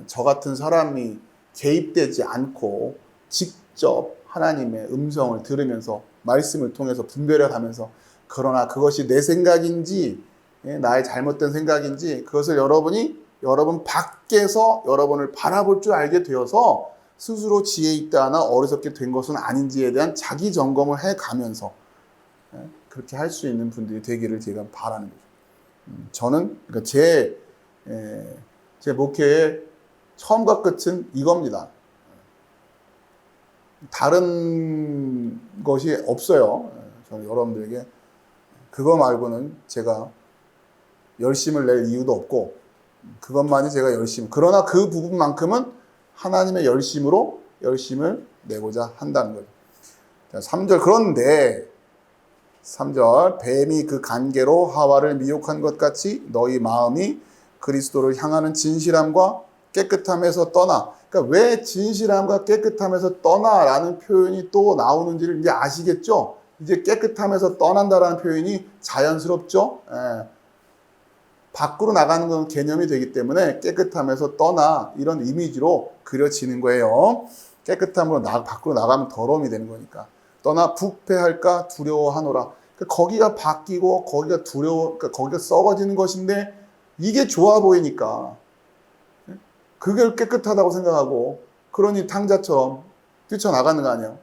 저 같은 사람이 개입되지 않고 직접 하나님의 음성을 들으면서 말씀을 통해서 분별해가면서, 그러나 그것이 내 생각인지 나의 잘못된 생각인지 그것을 여러분 밖에서 여러분을 바라볼 줄 알게 되어서 스스로 지혜 있다나 어리석게 된 것은 아닌지에 대한 자기 점검을 해가면서 그렇게 할 수 있는 분들이 되기를 제가 바라는 거죠. 저는 그러니까 제 목회의 처음과 끝은 이겁니다. 다른 것이 없어요. 저는 여러분들에게 그거 말고는 제가 열심을 낼 이유도 없고, 그것만이 제가 그러나 그 부분만큼은 하나님의 열심으로 열심을 내고자 한다는 거죠. 3절, 그런데 3절, 뱀이 그 간계로 하와를 미혹한 것 같이 너희 마음이 그리스도를 향하는 진실함과 깨끗함에서 떠나. 그러니까 왜 진실함과 깨끗함에서 떠나라는 표현이 또 나오는지를 이제 아시겠죠? 이제 깨끗함에서 떠난다라는 표현이 자연스럽죠? 밖으로 나가는 건 개념이 되기 때문에 깨끗함에서 떠나 이런 이미지로 그려지는 거예요. 깨끗함으로 밖으로 나가면 더러움이 되는 거니까. 떠나 부패할까 두려워하노라. 거기가 바뀌고 거기가 거기가 썩어지는 것인데 이게 좋아 보이니까 그걸 깨끗하다고 생각하고 그러니 탕자처럼 뛰쳐나가는 거 아니에요.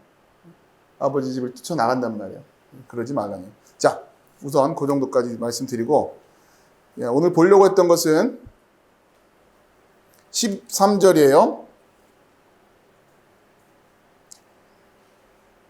아버지 집을 뛰쳐나간단 말이에요. 그러지 말라니. 자, 우선 그 정도까지 말씀드리고 오늘 보려고 했던 것은 13절이에요.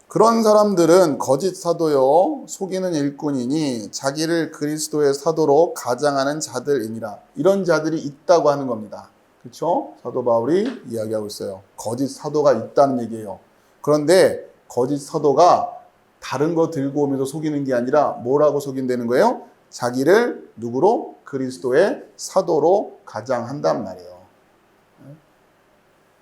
그런 사람들은 거짓 사도요 속이는 일꾼이니 자기를 그리스도의 사도로 가장하는 자들이니라. 이런 자들이 있다고 하는 겁니다. 그렇죠? 사도 바울이 이야기하고 있어요. 거짓 사도가 있다는 얘기예요. 그런데 거짓 사도가 다른 거 들고 오면서 속이는 게 아니라 뭐라고 속인다는 거예요? 자기를 누구로? 그리스도의 사도로 가장한단 말이에요.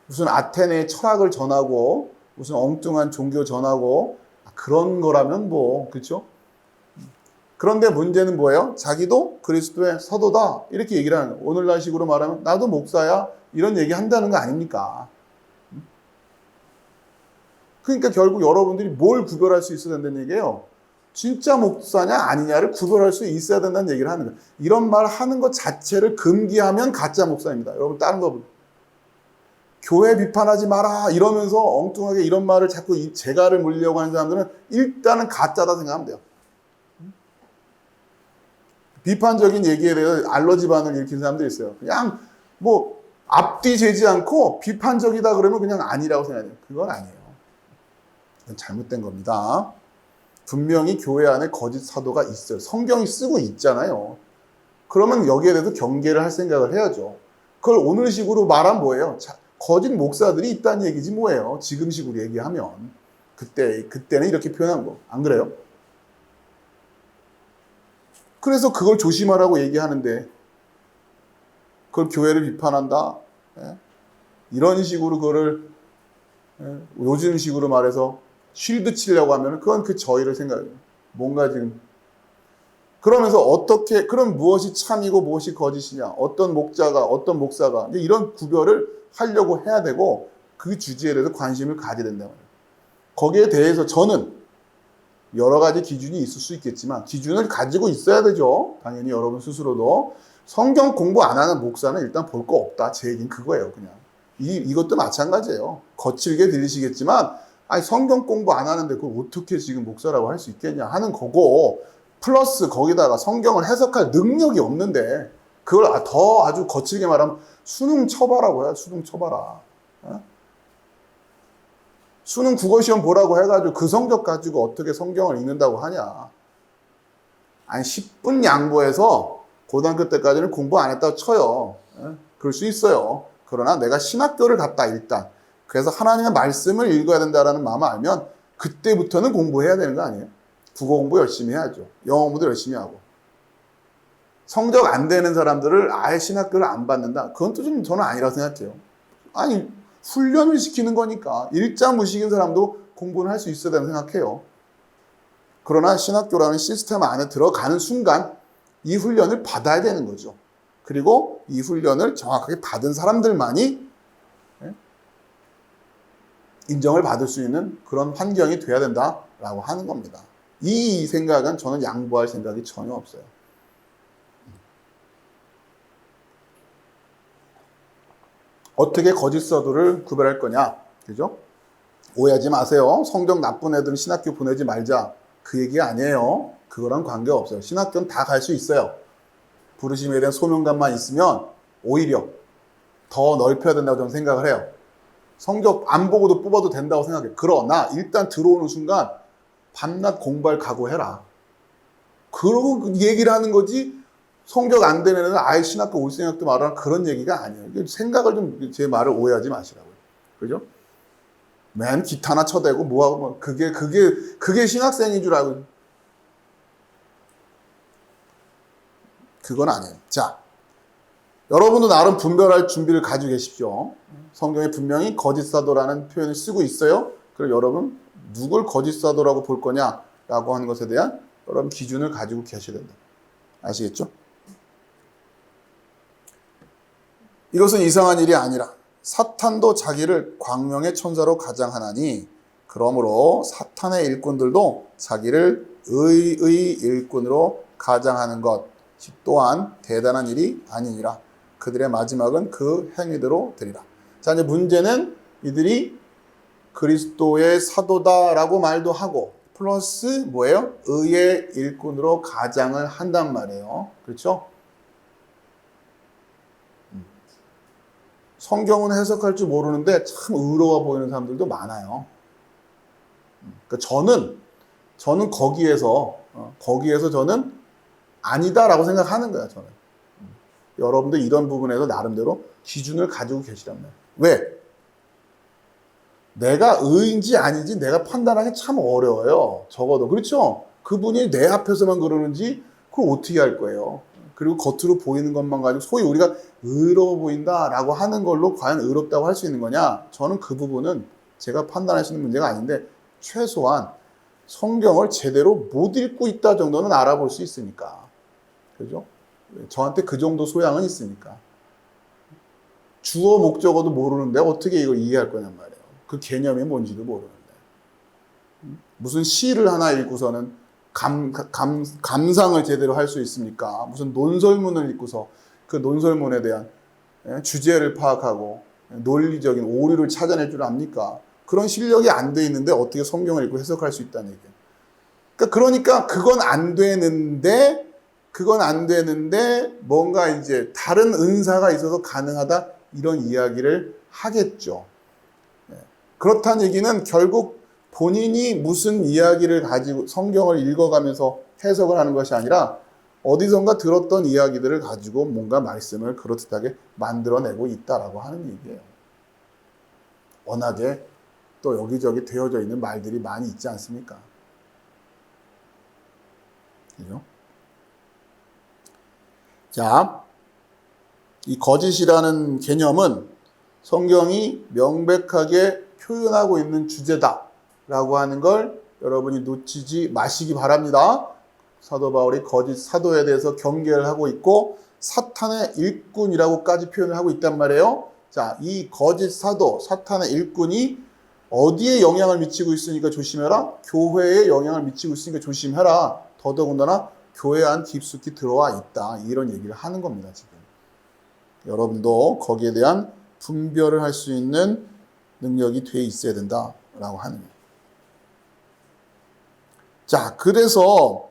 무슨 아테네의 철학을 전하고 무슨 엉뚱한 종교 전하고 그런 거라면 뭐 그렇죠? 그런데 문제는 뭐예요? 자기도 그리스도의 사도다 이렇게 얘기를 하는 거예요. 오늘날식으로 말하면 나도 목사야 이런 얘기 한다는 거 아닙니까? 그러니까 결국 여러분들이 뭘 구별할 수 있어야 된다는 얘기예요. 진짜 목사냐 아니냐를 구별할 수 있어야 된다는 얘기를 하는 거예요. 이런 말 하는 것 자체를 금기하면 가짜 목사입니다. 여러분 다른 거 교회 비판하지 마라 이러면서 엉뚱하게 이런 말을 자꾸 재갈을 물려고 하는 사람들은 일단은 가짜다 생각하면 돼요. 비판적인 얘기에 대해서 알러지 반응을 일으킨 사람들이 있어요. 그냥 뭐 앞뒤 재지 않고 비판적이다 그러면 그냥 아니라고 생각해요. 그건 아니에요. 그건 잘못된 겁니다. 분명히 교회 안에 거짓 사도가 있어요. 성경이 쓰고 있잖아요. 그러면 여기에 대해서 경계를 할 생각을 해야죠. 그걸 오늘식으로 말하면 뭐예요? 거짓 목사들이 있다는 얘기지 뭐예요. 지금식으로 얘기하면. 그때는 이렇게 표현한 거. 안 그래요? 그래서 그걸 조심하라고 얘기하는데 그걸 교회를 비판한다. 이런 식으로 그거를 요즘식으로 말해서 쉴드 치려고 하면 그건 그 저희를 생각해요. 뭔가 지금 그러면서 그럼 무엇이 참이고 무엇이 거짓이냐 어떤 목사가 이런 구별을 하려고 해야 되고 그 주제에 대해서 관심을 가져야 된다는 거예요. 거기에 대해서 저는 여러 가지 기준이 있을 수 있겠지만 기준을 가지고 있어야 되죠. 당연히 여러분 스스로도 성경 공부 안 하는 목사는 일단 볼 거 없다. 제 얘기는 그거예요. 그냥 이것도 마찬가지예요. 거칠게 들리시겠지만 아니 성경 공부 안 하는데 그걸 어떻게 지금 목사라고 할 수 있겠냐 하는 거고 플러스 거기다가 성경을 해석할 능력이 없는데 그걸 더 아주 거칠게 말하면 수능 쳐봐라고 해요. 수능 쳐봐라. 수능 국어시험 보라고 해가지고 그 성적 가지고 어떻게 성경을 읽는다고 하냐. 아니 10분 양보해서 고등학교 때까지는 공부 안 했다고 쳐요. 그럴 수 있어요. 그러나 내가 신학교를 갔다 일단. 그래서 하나님의 말씀을 읽어야 된다는 마음을 알면 그때부터는 공부해야 되는 거 아니에요? 국어 공부 열심히 해야죠. 영어 공부도 열심히 하고. 성적 안 되는 사람들을 아예 신학교를 안 받는다. 그건 또 좀 저는 아니라고 생각해요. 아니 훈련을 시키는 거니까 일자무식인 사람도 공부는 할 수 있어야 된다고 생각해요. 그러나 신학교라는 시스템 안에 들어가는 순간 이 훈련을 받아야 되는 거죠. 그리고 이 훈련을 정확하게 받은 사람들만이 인정을 받을 수 있는 그런 환경이 돼야 된다라고 하는 겁니다. 이 생각은 저는 양보할 생각이 전혀 없어요. 어떻게 거짓 사도를 구별할 거냐? 그죠? 오해하지 마세요. 성적 나쁜 애들은 신학교 보내지 말자. 그 얘기 아니에요. 그거랑 관계없어요. 신학교는 다 갈 수 있어요. 부르심에 대한 소명감만 있으면 오히려 더 넓혀야 된다고 저는 생각을 해요. 성적 안 보고도 뽑아도 된다고 생각해요. 그러나 일단 들어오는 순간 밤낮 공부할 각오해라. 그러고 얘기를 하는 거지 성적 안 되는 애는 아예 신학교 올 생각도 말하라 그런 얘기가 아니에요. 생각을 좀 제 말을 오해하지 마시라고요. 그죠? 맨 기타나 쳐대고 뭐하고 뭐 그게 신학생인 줄 알고 그건 아니에요. 자, 여러분도 나름 분별할 준비를 가지고 계십시오. 성경에 분명히 거짓 사도라는 표현을 쓰고 있어요. 그럼 여러분 누굴 거짓 사도라고 볼 거냐라고 하는 것에 대한 여러분 기준을 가지고 계셔야 된다. 아시겠죠? 이것은 이상한 일이 아니라 사탄도 자기를 광명의 천사로 가장하나니 그러므로 사탄의 일꾼들도 자기를 의의 일꾼으로 가장하는 것 또한 대단한 일이 아니니라. 그들의 마지막은 그 행위대로 되리라. 자, 이제 문제는 이들이 그리스도의 사도다라고 말도 하고 플러스 뭐예요? 의의 일꾼으로 가장을 한단 말이에요. 그렇죠? 성경은 해석할 줄 모르는데 참 의로워 보이는 사람들도 많아요. 그러니까 저는 거기에서 저는 아니다라고 생각하는 거야, 저는. 여러분들 이런 부분에서 나름대로 기준을 가지고 계시란 말이에요. 왜? 내가 의인지 아닌지 내가 판단하기 참 어려워요. 적어도. 그렇죠? 그분이 내 앞에서만 그러는지 그걸 어떻게 할 거예요? 그리고 겉으로 보이는 것만 가지고 소위 우리가 의로워 보인다라고 하는 걸로 과연 의롭다고 할 수 있는 거냐? 저는 그 부분은 제가 판단할 수 있는 문제가 아닌데 최소한 성경을 제대로 못 읽고 있다 정도는 알아볼 수 있으니까. 그죠? 저한테 그 정도 소양은 있으니까. 주어 목적어도 모르는데 어떻게 이걸 이해할 거냔 말이에요. 그 개념이 뭔지도 모르는데. 무슨 시를 하나 읽고서는 감상을 제대로 할 수 있습니까? 무슨 논설문을 읽고서 그 논설문에 대한 주제를 파악하고 논리적인 오류를 찾아낼 줄 압니까? 그런 실력이 안 돼 있는데 어떻게 성경을 읽고 해석할 수 있다는 얘기예요. 그러니까 그건 안 되는데 뭔가 이제 다른 은사가 있어서 가능하다 이런 이야기를 하겠죠. 그렇다는 얘기는 결국 본인이 무슨 이야기를 가지고 성경을 읽어가면서 해석을 하는 것이 아니라 어디선가 들었던 이야기들을 가지고 뭔가 말씀을 그렇듯하게 만들어내고 있다라고 하는 얘기예요. 워낙에 또 여기저기 되어져 있는 말들이 많이 있지 않습니까? 그죠? 자, 이 거짓이라는 개념은 성경이 명백하게 표현하고 있는 주제다라고 하는 걸 여러분이 놓치지 마시기 바랍니다. 사도 바울이 거짓 사도에 대해서 경계를 하고 있고 사탄의 일꾼이라고까지 표현을 하고 있단 말이에요. 자, 이 거짓 사도, 사탄의 일꾼이 어디에 영향을 미치고 있으니까 조심해라. 교회에 영향을 미치고 있으니까 조심해라. 더더군다나 교회 안 깊숙이 들어와 있다. 이런 얘기를 하는 겁니다, 지금. 여러분도 거기에 대한 분별을 할 수 있는 능력이 돼 있어야 된다라고 하는 거예요. 자, 그래서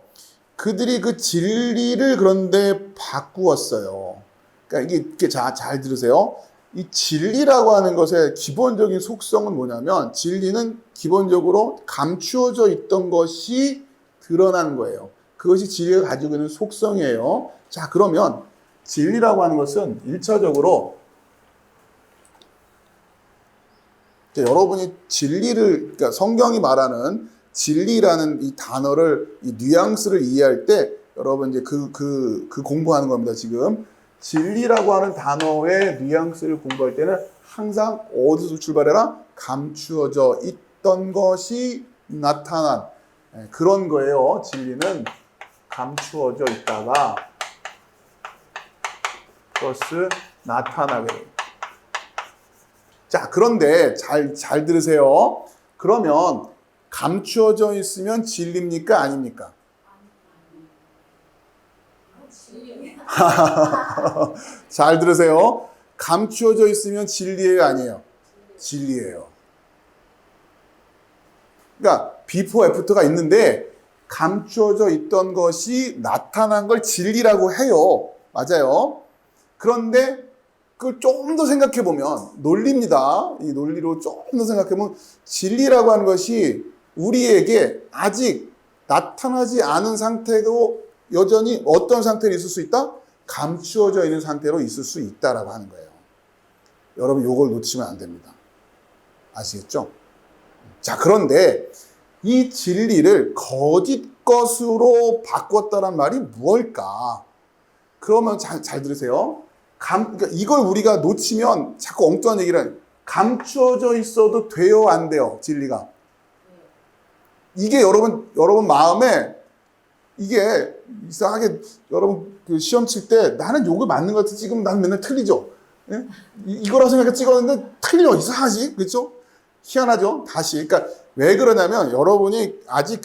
그들이 그 진리를 그런데 바꾸었어요. 그러니까 이게 잘 들으세요. 이 진리라고 하는 것의 기본적인 속성은 뭐냐면 진리는 기본적으로 감추어져 있던 것이 드러나는 거예요. 그것이 진리가 가지고 있는 속성이에요. 자, 그러면 진리라고 하는 것은 1차적으로 여러분이 진리를, 그러니까 성경이 말하는 진리라는 이 단어를, 이 뉘앙스를 이해할 때 여러분 이제 그 공부하는 겁니다, 지금. 진리라고 하는 단어의 뉘앙스를 공부할 때는 항상 어디서 출발해라? 감추어져 있던 것이 나타난 그런 거예요. 진리는 감추어져 있다가 플러스 나타나게. 자, 그런데 잘 들으세요. 그러면 감추어져 있으면 진리입니까? 아닙니까? 잘 들으세요. 감추어져 있으면 진리예요? 아니에요? 진리예요. 그러니까 비포 애프터가 있는데 감추어져 있던 것이 나타난 걸 진리라고 해요. 맞아요. 그런데 그걸 조금 더 생각해 보면 논리입니다. 이 논리로 조금 더 생각해 보면 진리라고 하는 것이 우리에게 아직 나타나지 않은 상태로 여전히 어떤 상태로 있을 수 있다? 감추어져 있는 상태로 있을 수 있다라고 하는 거예요. 여러분 이걸 놓치면 안 됩니다. 아시겠죠? 자, 그런데 이 진리를 거짓 것으로 바꿨다는 말이 무엇일까? 그러면 잘 들으세요. 그러니까 이걸 우리가 놓치면 자꾸 엉뚱한 얘기를 감추어져 있어도 돼요, 안 돼요, 진리가? 이게 여러분 마음에 이게 이상하게 여러분 그 시험 칠 때 나는 요거 맞는 것 같아 지금 난 맨날 틀리죠. 예? 이거라고 생각해 찍었는데 틀려. 이상하지? 그렇죠? 희한하죠? 다시. 그러니까 왜 그러냐면 여러분이 아직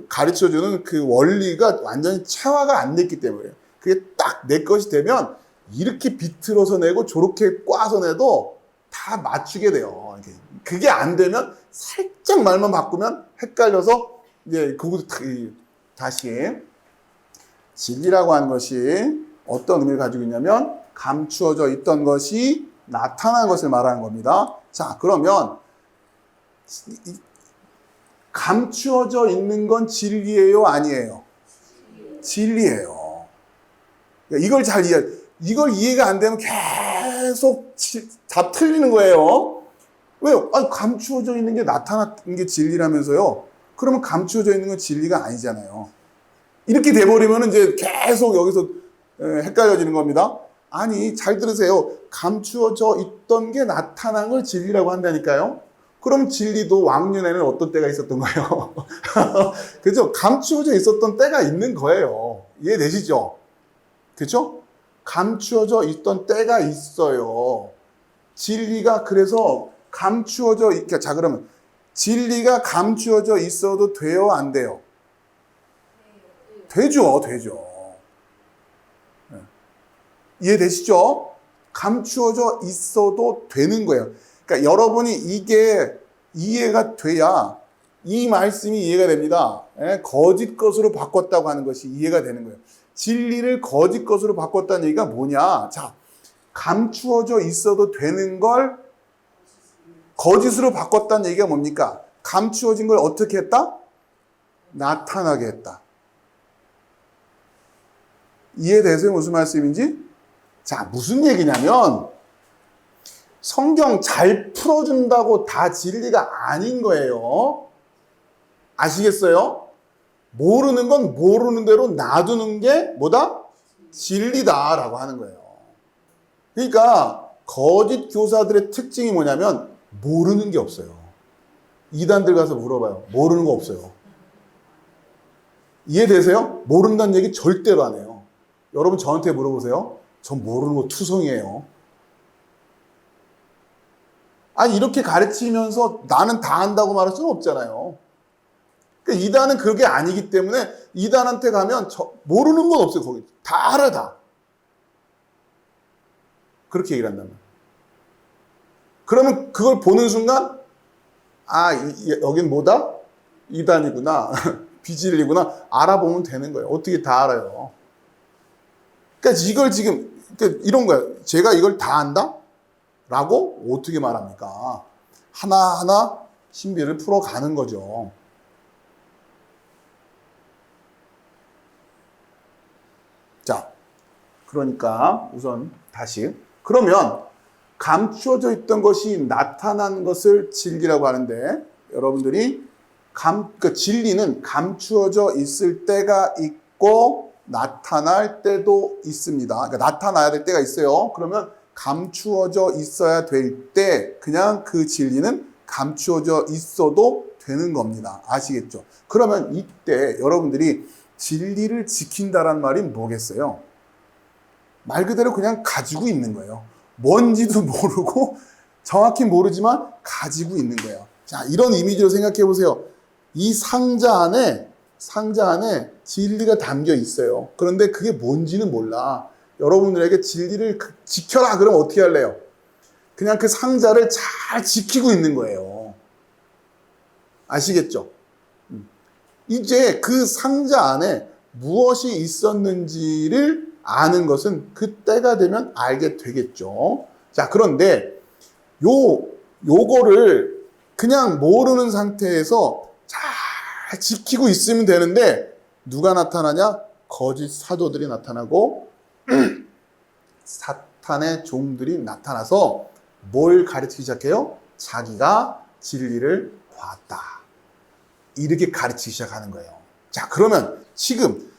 가르쳐주는 그 원리가 완전히 체화가 안 됐기 때문에 그게 딱 내 것이 되면 이렇게 비틀어서 내고 저렇게 꽈서 내도 다 맞추게 돼요. 그게 안 되면 살짝 말만 바꾸면 헷갈려서 이제 그것도 다시 진리라고 하는 것이 어떤 의미를 가지고 있냐면 감추어져 있던 것이 나타난 것을 말하는 겁니다. 자, 그러면 감추어져 있는 건 진리예요, 아니에요? 진리예요. 이걸 이해가 안 되면 계속 답 틀리는 거예요. 왜요? 아니, 감추어져 있는 게 나타난 게 진리라면서요. 그러면 감추어져 있는 건 진리가 아니잖아요. 이렇게 돼버리면 이제 계속 여기서 헷갈려지는 겁니다. 아니, 잘 들으세요. 감추어져 있던 게 나타난 걸 진리라고 한다니까요. 그럼 진리도 왕년에는 어떤 때가 있었던 거예요? 그죠? 감추어져 있었던 때가 있는 거예요. 이해되시죠? 그죠? 감추어져 있던 때가 있어요. 진리가 그래서 자, 그러면 진리가 감추어져 있어도 돼요, 안 돼요? 되죠. 이해되시죠? 감추어져 있어도 되는 거예요. 그러니까 여러분이 이게 이해가 돼야 이 말씀이 이해가 됩니다. 거짓 것으로 바꿨다고 하는 것이 이해가 되는 거예요. 진리를 거짓 것으로 바꿨다는 얘기가 뭐냐? 자, 감추어져 있어도 되는 걸 거짓으로 바꿨다는 얘기가 뭡니까? 감추어진 걸 어떻게 했다? 나타나게 했다. 이해되세요? 무슨 말씀인지? 자, 무슨 얘기냐면 성경 잘 풀어준다고 다 진리가 아닌 거예요. 아시겠어요? 모르는 건 모르는 대로 놔두는 게 뭐다? 진리다라고 하는 거예요. 그러니까 거짓 교사들의 특징이 뭐냐면 모르는 게 없어요. 이단들 가서 물어봐요. 모르는 거 없어요. 이해되세요? 모른다는 얘기 절대로 안 해요. 여러분 저한테 물어보세요. 전 모르는 거 투성이에요. 아니 이렇게 가르치면서 나는 다 안다고 말할 수는 없잖아요. 그러니까 이단은 그게 아니기 때문에 이단한테 가면 모르는 건 없어요. 거기 다 알아 다. 그렇게 얘기를 한단 말이에요. 그러면 그걸 보는 순간 여긴 뭐다? 이단이구나. 비진리구나. 알아보면 되는 거예요. 어떻게 다 알아요. 그러니까 이걸 지금 이런 거예요. 제가 이걸 다 안다? 라고 어떻게 말합니까? 하나하나 신비를 풀어가는 거죠. 자, 그러니까 우선 다시 그러면 감추어져 있던 것이 나타난 것을 진리라고 하는데 여러분들이 진리는 감추어져 있을 때가 있고 나타날 때도 있습니다. 그러니까 나타나야 될 때가 있어요. 그러면 감추어져 있어야 될 때 그냥 그 진리는 감추어져 있어도 되는 겁니다. 아시겠죠? 그러면 이때 여러분들이 진리를 지킨다란 말이 뭐겠어요? 말 그대로 그냥 가지고 있는 거예요. 뭔지도 모르고 정확히 모르지만 가지고 있는 거예요. 자, 이런 이미지로 생각해 보세요. 이 상자 안에 진리가 담겨 있어요. 그런데 그게 뭔지는 몰라. 여러분들에게 진리를 지켜라 그러면 어떻게 할래요? 그냥 그 상자를 잘 지키고 있는 거예요. 아시겠죠? 이제 그 상자 안에 무엇이 있었는지를 아는 것은 그때가 되면 알게 되겠죠. 자, 그런데 요거를 그냥 모르는 상태에서 잘 지키고 있으면 되는데 누가 나타나냐? 거짓 사도들이 나타나고 사탄의 종들이 나타나서 뭘 가르치기 시작해요? 자기가 진리를 봤다. 이렇게 가르치기 시작하는 거예요. 자, 그러면 지금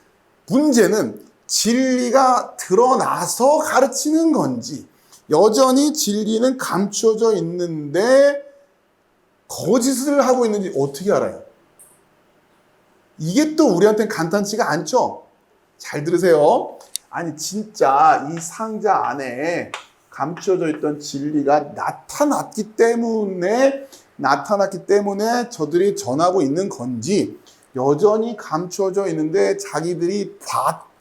문제는 진리가 드러나서 가르치는 건지 여전히 진리는 감추어져 있는데 거짓을 하고 있는지 어떻게 알아요? 이게 또 우리한테는 간단치가 않죠? 잘 들으세요. 아니 진짜 이 상자 안에 감춰져 있던 진리가 나타났기 때문에 저들이 전하고 있는 건지, 여전히 감춰져 있는데 자기들이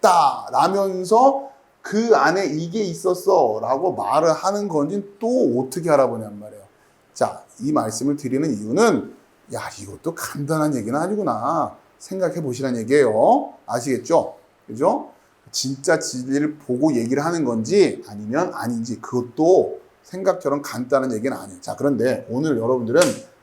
봤다라면서 그 안에 이게 있었어 라고 말을 하는 건지 또 어떻게 알아보냔 말이에요. 자, 이 말씀을 드리는 이유는, 야, 이것도 간단한 얘기는 아니구나 생각해 보시란 얘기예요. 아시겠죠? 그죠? 진짜 진리를 보고 얘기를 하는 건지 아니면 아닌지, 그것도 생각처럼 간단한 얘기는 아니에요. 자, 그런데 오늘 여러분들은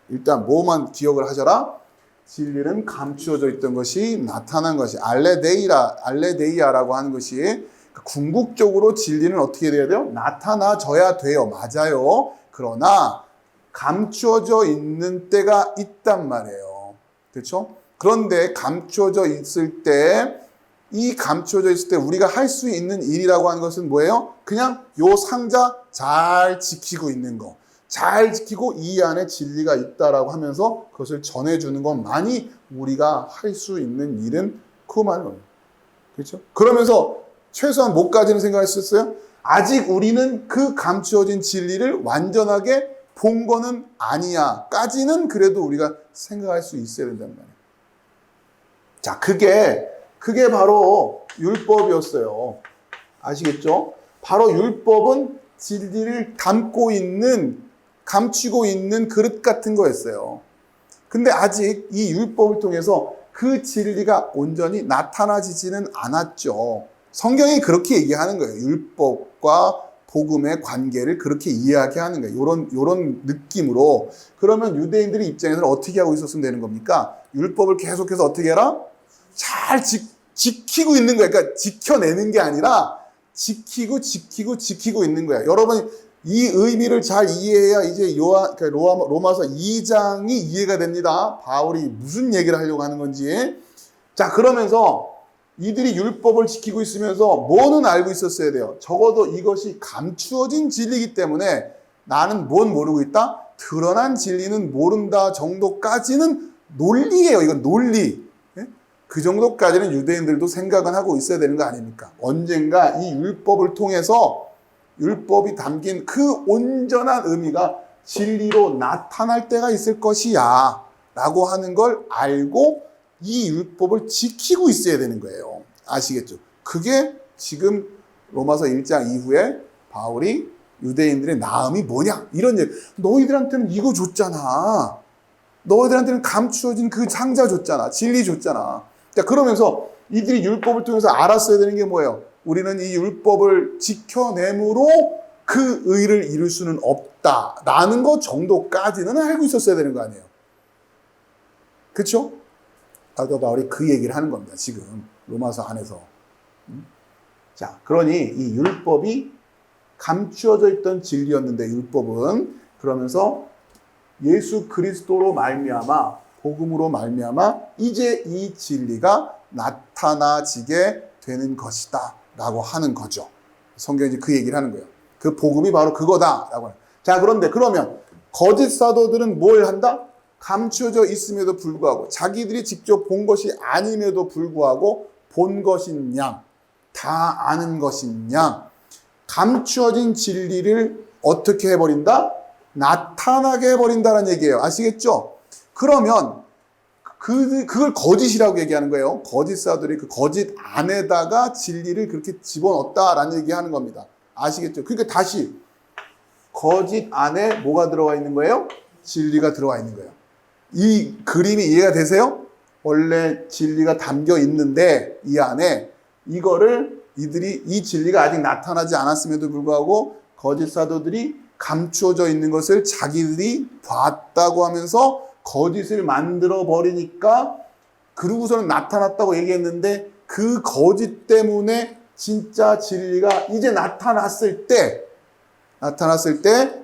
일단 뭐만 기억을 하셔라? 진리는 감추어져 있던 것이 나타난 것이 알레데이아라고 하는 것이, 궁극적으로 진리는 어떻게 돼야 돼요? 나타나져야 돼요. 맞아요. 그러나 감추어져 있는 때가 있단 말이에요. 그렇죠? 그런데 감추어져 있을 때, 이 감추어져 있을 때 우리가 할 수 있는 일이라고 하는 것은 뭐예요? 그냥 요 상자 잘 지키고 있는 거. 잘 지키고 이 안에 진리가 있다라고 하면서 그것을 전해주는 것만이 우리가 할 수 있는 일은 그만이에요. 그렇죠? 그러면서 최소한 뭐까지는 생각했었어요? 아직 우리는 그 감추어진 진리를 완전하게 본 거는 아니야 까지는 그래도 우리가 생각할 수 있어야 된단 말이에요. 자, 그게 바로 율법이었어요. 아시겠죠? 바로 율법은 진리를 담고 있는, 감추고 있는 그릇 같은 거였어요. 근데 아직 이 율법을 통해서 그 진리가 온전히 나타나지지는 않았죠. 성경이 그렇게 얘기하는 거예요. 율법과 복음의 관계를 그렇게 이해하게 하는 거예요. 요런 느낌으로. 그러면 유대인들의 입장에서는 어떻게 하고 있었으면 되는 겁니까? 율법을 계속해서 어떻게 해라? 잘 지키고 있는 거예요. 그러니까 지켜내는 게 아니라 지키고 있는 거예요. 여러분, 이 의미를 잘 이해해야 이제 로마서 2장이 이해가 됩니다. 바울이 무슨 얘기를 하려고 하는 건지. 자, 그러면서 이들이 율법을 지키고 있으면서 뭐는 알고 있었어야 돼요? 적어도 이것이 감추어진 진리이기 때문에 나는 뭔 모르고 있다? 드러난 진리는 모른다 정도까지는 논리예요. 이건 논리. 그 정도까지는 유대인들도 생각은 하고 있어야 되는 거 아닙니까? 언젠가 이 율법을 통해서 율법이 담긴 그 온전한 의미가 진리로 나타날 때가 있을 것이야 라고 하는 걸 알고 이 율법을 지키고 있어야 되는 거예요. 아시겠죠? 그게 지금 로마서 1장 이후에 바울이 유대인들의 나음이 뭐냐? 이런 얘기. 너희들한테는 이거 줬잖아. 너희들한테는 감추어진 그 상자 줬잖아. 진리 줬잖아. 자, 그러면서 이들이 율법을 통해서 알았어야 되는 게 뭐예요? 우리는 이 율법을 지켜내므로 그 의를 이룰 수는 없다라는 것 정도까지는 알고 있었어야 되는 거 아니에요. 그렇죠? 사도 바울이 그 얘기를 하는 겁니다. 지금 로마서 안에서. 자, 그러니 이 율법이 감추어져 있던 진리였는데, 율법은 그러면서 예수 그리스도로 말미암아, 복음으로 말미암아 이제 이 진리가 나타나지게 되는 것이다 라고 하는 거죠. 성경이 그 얘기를 하는 거예요. 그 복음이 바로 그거다 라고. 자, 그런데 그러면 거짓 사도들은 뭘 한다? 감추어져 있음에도 불구하고, 자기들이 직접 본 것이 아님에도 불구하고 본 것인 양, 다 아는 것인 양, 감추어진 진리를 어떻게 해버린다? 나타나게 해버린다는 얘기예요. 아시겠죠? 그러면 그걸 거짓이라고 얘기하는 거예요. 거짓 사도들이 그 거짓 안에다가 진리를 그렇게 집어넣었다라는 얘기하는 겁니다. 아시겠죠? 그러니까 다시 거짓 안에 뭐가 들어와 있는 거예요? 진리가 들어와 있는 거예요. 이 그림이 이해가 되세요? 원래 진리가 담겨 있는데 이 안에 이거를 이들이, 이 진리가 아직 나타나지 않았음에도 불구하고 거짓 사도들이 감추어져 있는 것을 자기들이 봤다고 하면서 거짓을 만들어 버리니까, 그러고서는 나타났다고 얘기했는데 그 거짓 때문에 진짜 진리가 이제 나타났을 때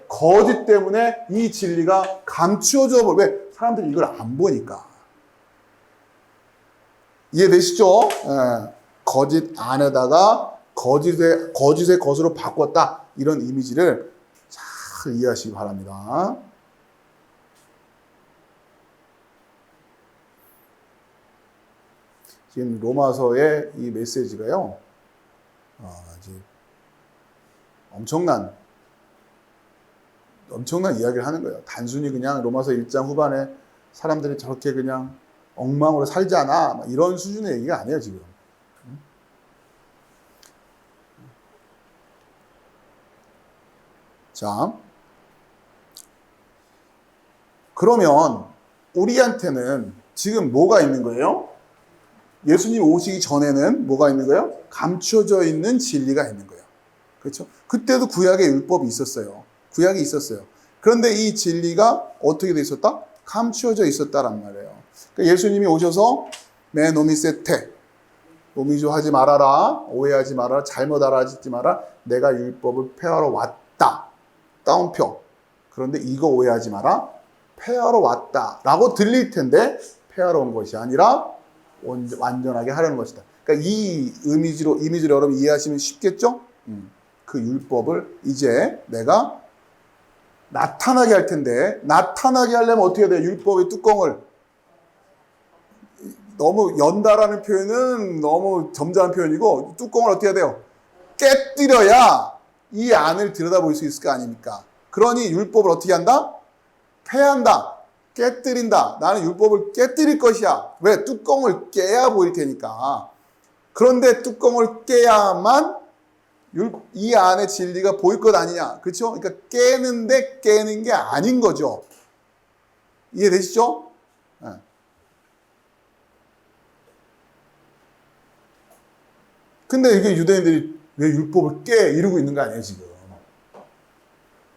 거짓 때문에 이 진리가 감추어져 버려. 왜? 사람들이 이걸 안 보니까. 이해되시죠? 거짓 안에다가 거짓의 것으로 바꿨다, 이런 이미지를 잘 이해하시기 바랍니다. 지금 로마서의 이 메시지가요, 이제 엄청난 이야기를 하는 거예요. 단순히 그냥 로마서 1장 후반에 사람들이 저렇게 그냥 엉망으로 살잖아, 이런 수준의 얘기가 아니에요, 지금. 자, 그러면 우리한테는 지금 뭐가 있는 거예요? 예수님 오시기 전에는 뭐가 있는 거예요? 감춰져 있는 진리가 있는 거예요. 그렇죠? 그때도 구약의 율법이 있었어요. 구약이 있었어요. 그런데 이 진리가 어떻게 돼 있었다? 감추어져 있었다란 말이에요. 그러니까 예수님이 오셔서 매 노미세테, 노미조 하지 말아라, 오해하지 말아라, 잘못 알아듣지 마라, 내가 율법을 폐하러 왔다. 따옴표. 그런데 이거 오해하지 마라, 폐하러 왔다 라고 들릴 텐데 폐하러 온 것이 아니라 완전하게 하려는 것이다. 그러니까 이 이미지로 여러분 이해하시면 쉽겠죠? 그 율법을 이제 내가 나타나게 할 텐데, 나타나게 하려면 어떻게 돼요? 율법의 뚜껑을, 너무 연다라는 표현은 너무 점잖은 표현이고, 뚜껑을 어떻게 해야 돼요? 깨뜨려야 이 안을 들여다볼 수 있을 거 아닙니까? 그러니 율법을 어떻게 한다? 폐한다. 깨뜨린다. 나는 율법을 깨뜨릴 것이야. 왜? 뚜껑을 깨야 보일 테니까. 그런데 뚜껑을 깨야만 이 안에 진리가 보일 것 아니냐. 그렇죠? 그러니까 깨는데 깨는 게 아닌 거죠. 이해되시죠? 네. 근데 이게 유대인들이 왜 율법을 깨? 이러고 있는 거 아니에요, 지금.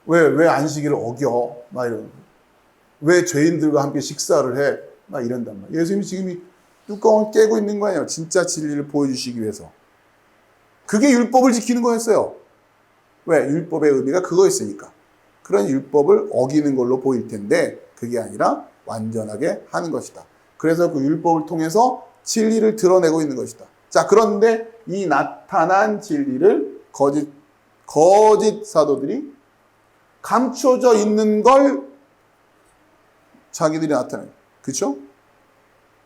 왜 안식일을 어겨? 막 이러고. 왜 죄인들과 함께 식사를 해? 막 이런단 말이에요. 예수님이 지금 이 뚜껑을 깨고 있는 거예요. 진짜 진리를 보여주시기 위해서. 그게 율법을 지키는 거였어요. 왜? 율법의 의미가 그거였으니까. 그런 율법을 어기는 걸로 보일 텐데 그게 아니라 완전하게 하는 것이다. 그래서 그 율법을 통해서 진리를 드러내고 있는 것이다. 자, 그런데 이 나타난 진리를 거짓 사도들이 감춰져 있는 걸 자기들이 나타내요. 그렇죠?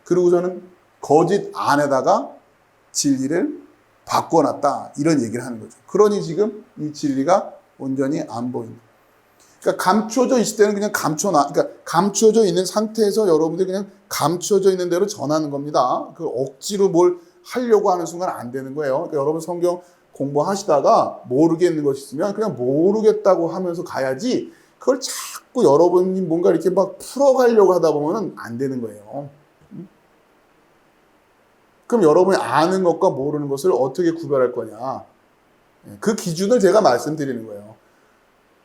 그리고서는 거짓 안에다가 진리를 바꿔놨다. 이런 얘기를 하는 거죠. 그러니 지금 이 진리가 온전히 안 보인다. 그러니까 감춰져 있을 때는 그냥 그러니까 감춰져 있는 상태에서 여러분들이 그냥 감춰져 있는 대로 전하는 겁니다. 그 억지로 뭘 하려고 하는 순간 안 되는 거예요. 그러니까 여러분 성경 공부하시다가 모르겠는 것이 있으면 그냥 모르겠다고 하면서 가야지, 그걸 자꾸 여러분이 뭔가 이렇게 막 풀어가려고 하다 보면 안 되는 거예요. 그럼 여러분이 아는 것과 모르는 것을 어떻게 구별할 거냐. 그 기준을 제가 말씀드리는 거예요.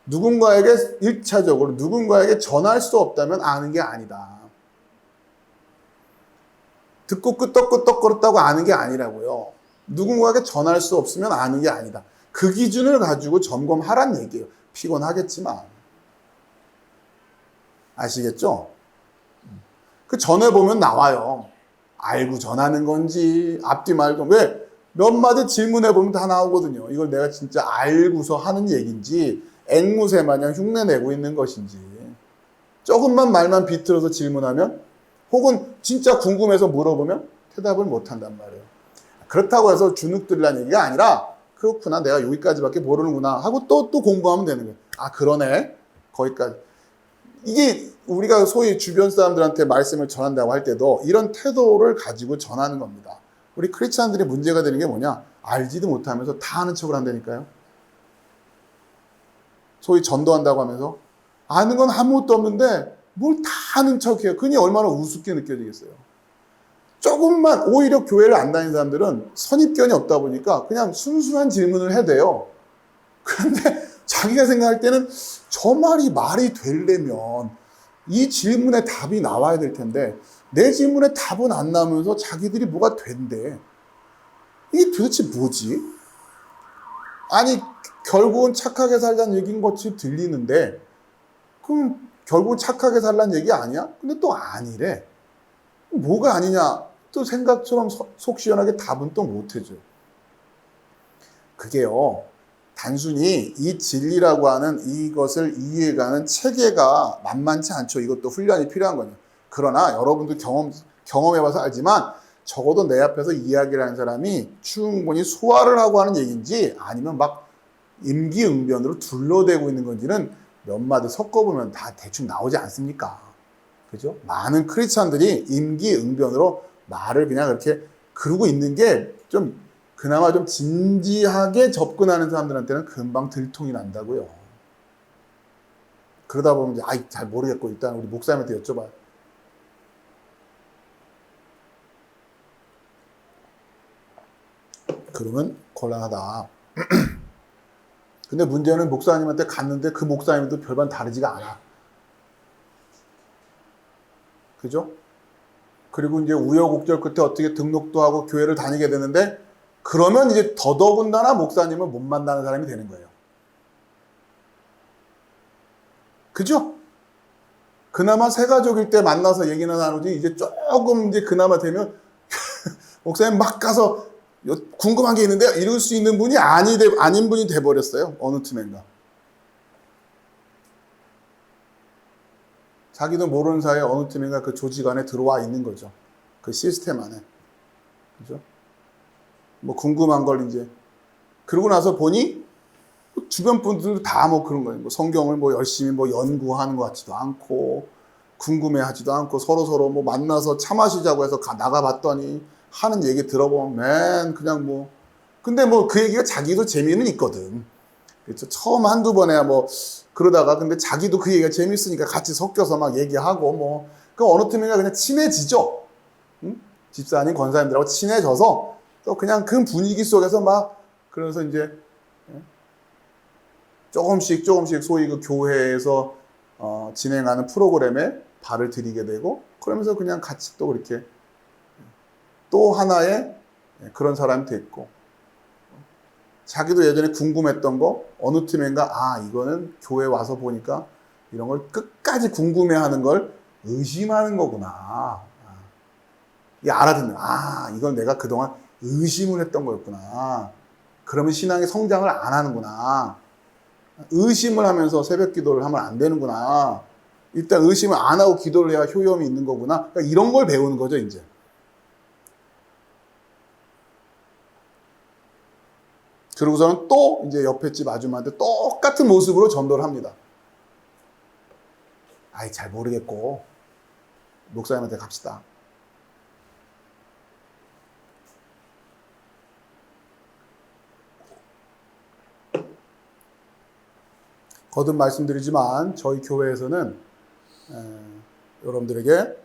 누군가에게 1차적으로 누군가에게 전할 수 없다면 아는 게 아니다. 듣고 끄떡끄떡거렸다고 아는 게 아니라고요. 누군가에게 전할 수 없으면 아는 게 아니다. 그 기준을 가지고 점검하란 얘기예요. 피곤하겠지만. 아시겠죠? 그 전해보면 나와요. 알고 전하는 건지 앞뒤 말도, 왜? 몇 마디 질문해보면 다 나오거든요. 이걸 내가 진짜 알고서 하는 얘기인지 앵무새 마냥 흉내내고 있는 것인지. 조금만 말만 비틀어서 질문하면, 혹은 진짜 궁금해서 물어보면 대답을 못한단 말이에요. 그렇다고 해서 주눅들라는 얘기가 아니라, 그렇구나, 내가 여기까지밖에 모르는구나 하고 또 공부하면 되는 거예요. 아, 그러네, 거기까지. 이게 우리가 소위 주변 사람들한테 말씀을 전한다고 할 때도 이런 태도를 가지고 전하는 겁니다. 우리 크리스찬들이 문제가 되는 게 뭐냐? 알지도 못하면서 다 아는 척을 한다니까요. 소위 전도한다고 하면서 아는 건 아무것도 없는데 뭘 다 아는 척해요. 그니 얼마나 우습게 느껴지겠어요. 조금만, 오히려 교회를 안 다니는 사람들은 선입견이 없다 보니까 그냥 순수한 질문을 해야 돼요. 그런데 자기가 생각할 때는 저 말이 되려면 이 질문에 답이 나와야 될 텐데 내 질문에 답은 안 나오면서 자기들이 뭐가 된대. 이게 도대체 뭐지? 아니, 결국은 착하게 살자는 얘기인 것이 들리는데, 그럼 결국은 착하게 살라는 얘기 아니야? 근데 또 아니래. 뭐가 아니냐? 또 생각처럼 속 시원하게 답은 또 못해줘. 그게요, 단순히 이 진리라고 하는 이것을 이해가는 체계가 만만치 않죠. 이것도 훈련이 필요한 거예요. 그러나 여러분도 경험해봐서 알지만 적어도 내 앞에서 이야기를 하는 사람이 충분히 소화를 하고 하는 얘기인지 아니면 막 임기응변으로 둘러대고 있는 건지는 몇 마디 섞어보면 다 대충 나오지 않습니까? 그죠? 많은 크리스찬들이 임기응변으로 말을 그냥 그렇게 그러고 있는 게 좀 그나마 좀 진지하게 접근하는 사람들한테는 금방 들통이 난다고요. 그러다 보면 이제 아이 잘 모르겠고 일단 우리 목사님한테 여쭤봐요. 그러면 곤란하다. 근데 문제는 목사님한테 갔는데 그 목사님도 별반 다르지가 않아. 그죠? 그리고 이제 우여곡절 끝에 어떻게 등록도 하고 교회를 다니게 되는데 그러면 이제 더더군다나 목사님을 못 만나는 사람이 되는 거예요. 그죠? 그나마 새 가족일 때 만나서 얘기나 나누지 이제 조금 이제 그나마 되면 목사님 막 가서 궁금한 게 있는데 이럴 수 있는 분이 아닌 분이 돼버렸어요. 어느 틈엔가. 자기도 모르는 사이에 어느 틈엔가 그 조직 안에 들어와 있는 거죠. 그 시스템 안에. 그죠? 뭐 궁금한 걸 이제. 그러고 나서 보니 주변 분들도 다 뭐 그런 거예요. 뭐 성경을 뭐 열심히 뭐 연구하는 것 같지도 않고, 궁금해 하지도 않고, 서로 뭐 만나서 차 마시자고 해서 나가봤더니 하는 얘기 들어보면 맨 그냥 뭐. 근데 뭐 그 얘기가 자기도 재미는 있거든. 그렇죠. 처음 한두 번에야 뭐 그러다가 근데 자기도 그 얘기가 재밌으니까 같이 섞여서 막 얘기하고 뭐 그 어느 틈인가 그냥 친해지죠. 응? 집사님, 권사님들하고 친해져서 또 그냥 그 분위기 속에서 막 그래서 이제 조금씩 소위 그 교회에서 진행하는 프로그램에 발을 들이게 되고 그러면서 그냥 같이 또 그렇게 또 하나의 그런 사람이 됐고 자기도 예전에 궁금했던 거 어느 틈인가 이거는 교회 와서 보니까 이런 걸 끝까지 궁금해하는 걸 의심하는 거구나. 이게 알아듣는 이건 내가 그동안 의심을 했던 거였구나. 그러면 신앙의 성장을 안 하는구나. 의심을 하면서 새벽 기도를 하면 안 되는구나. 일단 의심을 안 하고 기도를 해야 효험이 있는 거구나. 그러니까 이런 걸 배우는 거죠, 이제. 그러고서는 또 이제 옆에 집 아줌마한테 똑같은 모습으로 전도를 합니다. 잘 모르겠고 목사님한테 갑시다. 거듭 말씀드리지만 저희 교회에서는 여러분들에게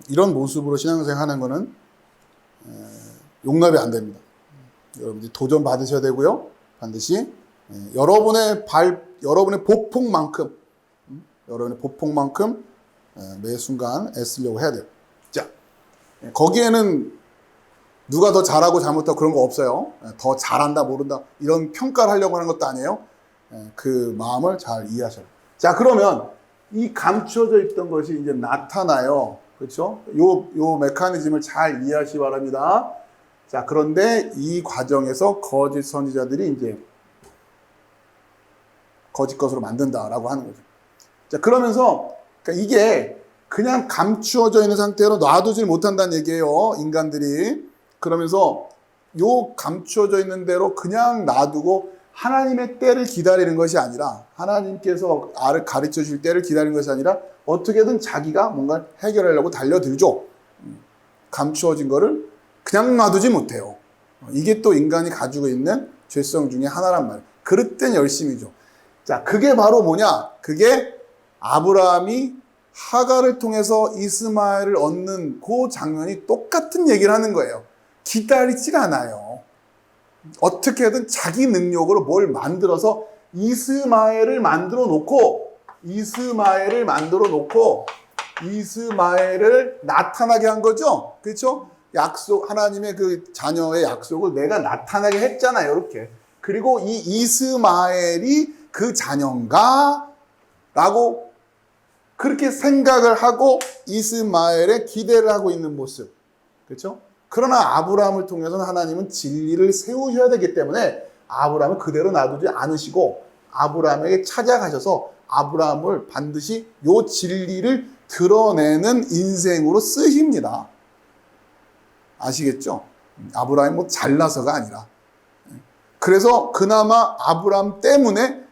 이런 모습으로 신앙생활하는 것은 용납이 안 됩니다. 여러분들이 도전 받으셔야 되고요. 반드시 여러분의 보폭만큼 매 순간 애쓰려고 해야 돼요. 자, 거기에는 누가 더 잘하고 잘못하고 그런 거 없어요. 더 잘한다 모른다 이런 평가를 하려고 하는 것도 아니에요. 그 마음을 잘 이해하셔야 돼요. 자, 그러면 이 감추어져 있던 것이 이제 나타나요. 그렇죠? 요 메커니즘을 잘 이해하시기 바랍니다. 자, 그런데 이 과정에서 거짓 선지자들이 이제 거짓 것으로 만든다라고 하는 거죠. 자, 그러면서 그러니까 이게 그냥 감추어져 있는 상태로 놔두질 못한다는 얘기예요. 인간들이. 그러면서 요 감추어져 있는 대로 그냥 놔두고 하나님의 때를 기다리는 것이 아니라 하나님께서 가르쳐 주실 때를 기다리는 것이 아니라 어떻게든 자기가 뭔가 해결하려고 달려들죠. 감추어진 거를 그냥 놔두지 못해요. 이게 또 인간이 가지고 있는 죄성 중에 하나란 말이에요. 그럴 땐 열심이죠. 자, 그게 바로 뭐냐? 그게 아브라함이 하갈을 통해서 이스마엘을 얻는 그 장면이 똑같은 얘기를 하는 거예요. 기다리지가 않아요. 어떻게든 자기 능력으로 뭘 만들어서 이스마엘을 만들어 놓고 이스마엘을 나타나게 한 거죠. 그렇죠? 하나님의 그 자녀의 약속을 내가 나타나게 했잖아요. 이렇게. 그리고 이 이스마엘이 그 자녀인가? 라고 그렇게 생각을 하고 이스마엘에 기대를 하고 있는 모습. 그렇죠? 그러나 아브라함을 통해서는 하나님은 진리를 세우셔야 되기 때문에 아브라함을 그대로 놔두지 않으시고 아브라함에게 찾아가셔서 아브라함을 반드시 요 진리를 드러내는 인생으로 쓰십니다. 아시겠죠? 아브라함이 뭐 잘나서가 아니라. 그래서 그나마 아브라함 때문에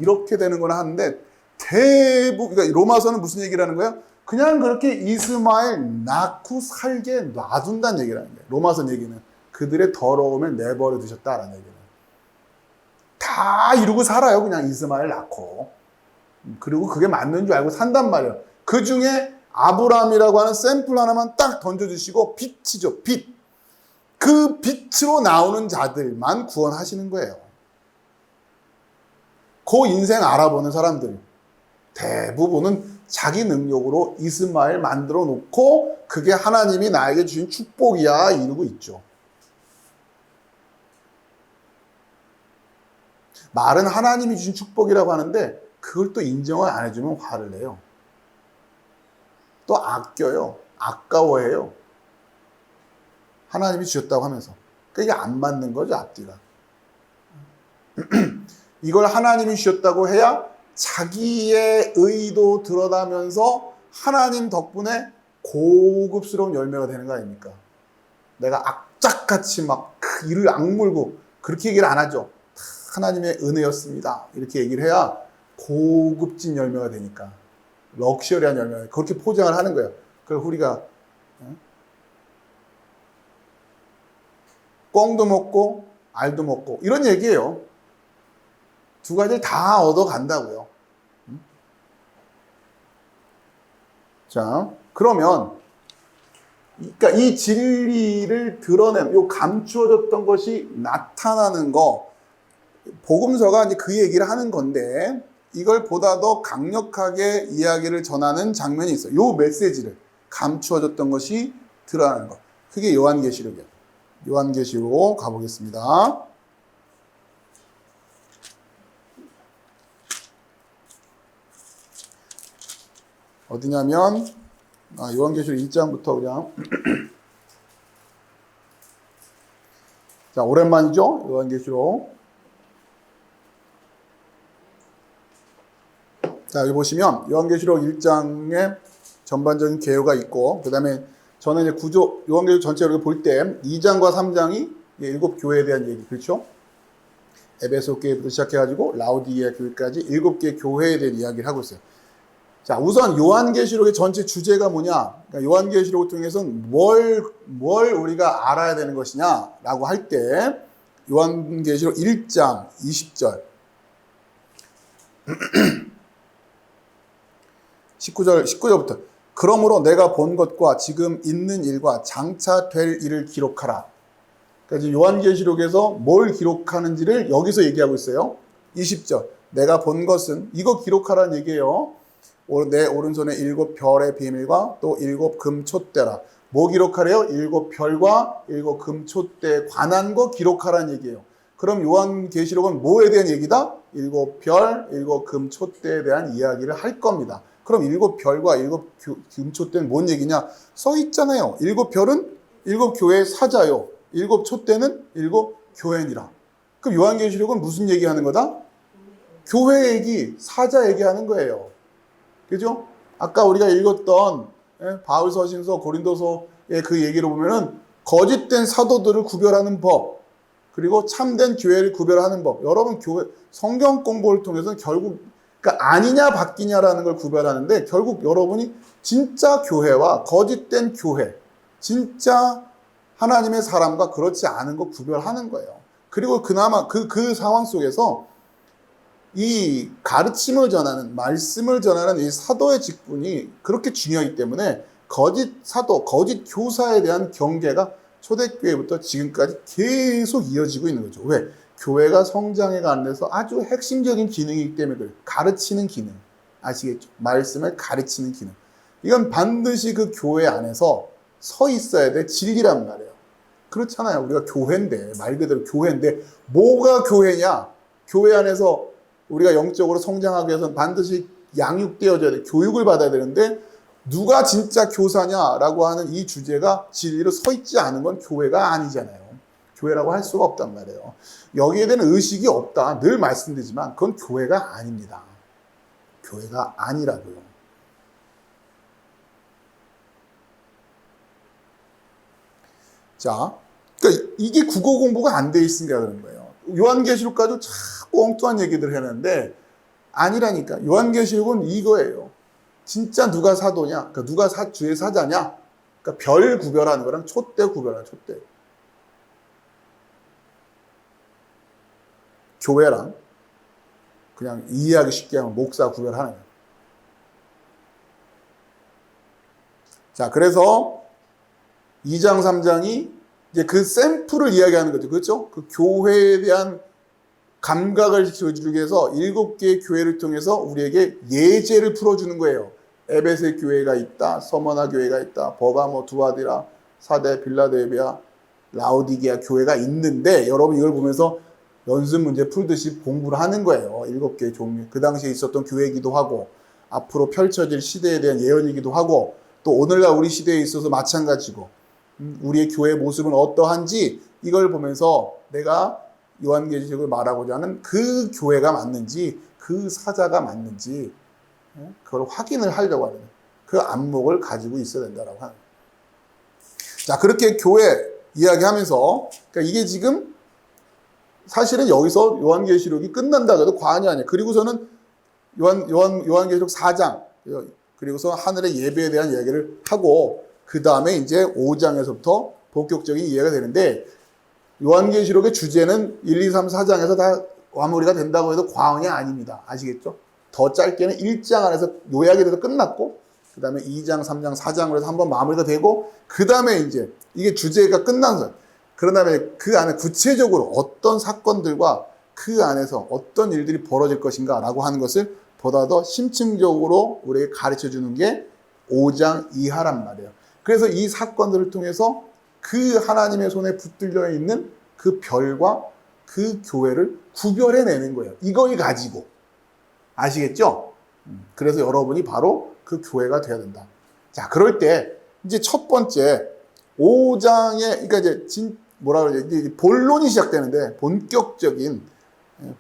이렇게 되는구나 하는데 그러니까 로마서는 무슨 얘기를 하는 거예요? 그냥 그렇게 이스마엘 낳고 살게 놔둔다는 얘기를 하는 거예요. 로마서 얘기는 그들의 더러움을 내버려 두셨다라는 얘기는. 다 이루고 살아요. 그냥 이스마엘 낳고. 그리고 그게 맞는 줄 알고 산단 말이에요. 그 중에 아브라함이라고 하는 샘플 하나만 딱 던져주시고 빛이죠. 빛. 그 빛으로 나오는 자들만 구원하시는 거예요. 그 인생 알아보는 사람들 대부분은 자기 능력으로 이스마엘 만들어 놓고 그게 하나님이 나에게 주신 축복이야 이러고 있죠. 말은 하나님이 주신 축복이라고 하는데 그걸 또 인정을 안 해주면 화를 내요. 또 아껴요. 아까워해요. 하나님이 주셨다고 하면서. 그러니까 이게 안 맞는 거죠, 앞뒤가. 이걸 하나님이 주셨다고 해야 자기의 의도 드러나면서 하나님 덕분에 고급스러운 열매가 되는 거 아닙니까? 내가 악착같이 막 이를 악물고 그렇게 얘기를 안 하죠. 하나님의 은혜였습니다. 이렇게 얘기를 해야 고급진 열매가 되니까. 럭셔리한 열매. 그렇게 포장을 하는 거예요. 그래서 우리가 꽁도 먹고 알도 먹고 이런 얘기예요. 두 가지를 다 얻어간다고요. 자, 그러면 그러니까 이 진리를 드러낸 요 감추어졌던 것이 나타나는 거 복음서가 이제 그 얘기를 하는 건데 이걸 보다 더 강력하게 이야기를 전하는 장면이 있어요. 요 메시지를 감추어졌던 것이 드러나는 것. 그게 요한계시록이에요. 요한계시록 가보겠습니다. 어디냐면 요한계시록 1장부터 그냥 자 오랜만이죠. 요한계시록 자 여기 보시면 요한계시록 1장에 전반적인 개요가 있고 그 다음에 저는 이제 구조 요한계시록 전체를 볼 때 2장과 3장이 일곱 교회에 대한 얘기 그렇죠? 에베소 교회부터 시작해가지고 라우디게아 교회까지 7개의 교회에 대한 이야기를 하고 있어요. 자, 우선 요한계시록의 전체 주제가 뭐냐? 그러니까 요한계시록을 통해서는 뭘 우리가 알아야 되는 것이냐라고 할 때 요한계시록 1장 20절 19절부터 그러므로 내가 본 것과 지금 있는 일과 장차 될 일을 기록하라. 그러니까 요한계시록에서 뭘 기록하는지를 여기서 얘기하고 있어요. 20절 내가 본 것은 이거 기록하라는 얘기예요. 내 오른손에 7 별의 비밀과 또 7 금촛대라. 뭐 기록하래요? 7 별과 7 금촛대에 관한 거 기록하라는 얘기예요. 그럼 요한계시록은 뭐에 대한 얘기다? 7 별, 7 금촛대에 대한 이야기를 할 겁니다. 그럼 7 별과 7 금촛대는 뭔 얘기냐? 써 있잖아요. 7 별은 7 교회의 사자요. 7 촛대는 7 교회니라. 그럼 요한계시록은 무슨 얘기하는 거다? 교회 얘기, 사자 얘기하는 거예요. 그죠? 아까 우리가 읽었던 바울 서신서 고린도서의 그 얘기를 보면은 거짓된 사도들을 구별하는 법 그리고 참된 교회를 구별하는 법. 여러분 교회 성경 공부를 통해서는 결국 그러니까 아니냐 바뀌냐라는 걸 구별하는데 결국 여러분이 진짜 교회와 거짓된 교회, 진짜 하나님의 사람과 그렇지 않은 거 구별하는 거예요. 그리고 그나마 그 상황 속에서 이 가르침을 전하는 말씀을 전하는 이 사도의 직분이 그렇게 중요하기 때문에 거짓 사도, 거짓 교사에 대한 경계가 초대교회부터 지금까지 계속 이어지고 있는 거죠. 왜? 교회가 성장해 가는 데서 아주 핵심적인 기능이기 때문에 그래요. 가르치는 기능. 아시겠죠? 말씀을 가르치는 기능. 이건 반드시 그 교회 안에서 서 있어야 될 진리란 말이에요. 그렇잖아요. 우리가 교회인데, 말 그대로 교회인데 뭐가 교회냐? 교회 안에서 우리가 영적으로 성장하기 위해서는 반드시 양육되어져야 돼. 교육을 받아야 되는데 누가 진짜 교사냐라고 하는 이 주제가 진리로 서 있지 않은 건 교회가 아니잖아요. 교회라고 할 수가 없단 말이에요. 여기에 대한 의식이 없다. 늘 말씀드리지만 그건 교회가 아닙니다. 교회가 아니라고요. 자, 그러니까 이게 국어 공부가 안 돼 있으니까 그런 거예요. 요한계시록 가지고 자꾸 엉뚱한 얘기들 해는데 아니라니까. 요한계시록은 이거예요. 진짜 누가 사도냐? 그러니까 누가 주의 사자냐? 그러니까 별 구별하는 거랑 촛대 구별하는 촛대. 교회랑 그냥 이해하기 쉽게 하면 목사 구별하는 거예요. 자, 그래서 2장, 3장이 이제 그 샘플을 이야기하는 거죠. 그렇죠? 그 교회에 대한 감각을 주기 위해서 7개의 교회를 통해서 우리에게 예제를 풀어주는 거예요. 에베세 교회가 있다, 서머나 교회가 있다, 버가모, 두아디라, 사대, 빌라델비아, 라오디게아 교회가 있는데 여러분 이걸 보면서 연습 문제 풀듯이 공부를 하는 거예요. 7개의 종류. 그 당시에 있었던 교회이기도 하고 앞으로 펼쳐질 시대에 대한 예언이기도 하고 또 오늘날 우리 시대에 있어서 마찬가지고 우리의 교회의 모습은 어떠한지 이걸 보면서 내가 요한계시록을 말하고자 하는 그 교회가 맞는지 그 사자가 맞는지 그걸 확인을 하려고 하는 그 안목을 가지고 있어야 된다라고 하는 거예요. 자, 그렇게 교회 이야기하면서 그러니까 이게 지금 사실은 여기서 요한계시록이 끝난다 해도 과언이 아니에요. 그리고서는 요한계시록 4장 그리고서 하늘의 예배에 대한 이야기를 하고 그 다음에 이제 5장에서부터 본격적인 이해가 되는데 요한계시록의 주제는 1, 2, 3, 4장에서 다 마무리가 된다고 해도 과언이 아닙니다. 아시겠죠? 더 짧게는 1장 안에서 요약이 돼서 끝났고 그 다음에 2장, 3장, 4장으로 해서 한번 마무리가 되고 그 다음에 이제 이게 주제가 끝난 거예요. 그런 다음에 그 안에 구체적으로 어떤 사건들과 그 안에서 어떤 일들이 벌어질 것인가 라고 하는 것을 보다 더 심층적으로 우리에게 가르쳐 주는 게 5장 이하란 말이에요. 그래서 이 사건들을 통해서 그 하나님의 손에 붙들려 있는 그 별과 그 교회를 구별해내는 거예요. 이걸 가지고. 아시겠죠? 그래서 여러분이 바로 그 교회가 되어야 된다. 자, 그럴 때 이제 첫 번째 5장에 그러니까 이제 뭐라 그러지? 본론이 시작되는데 본격적인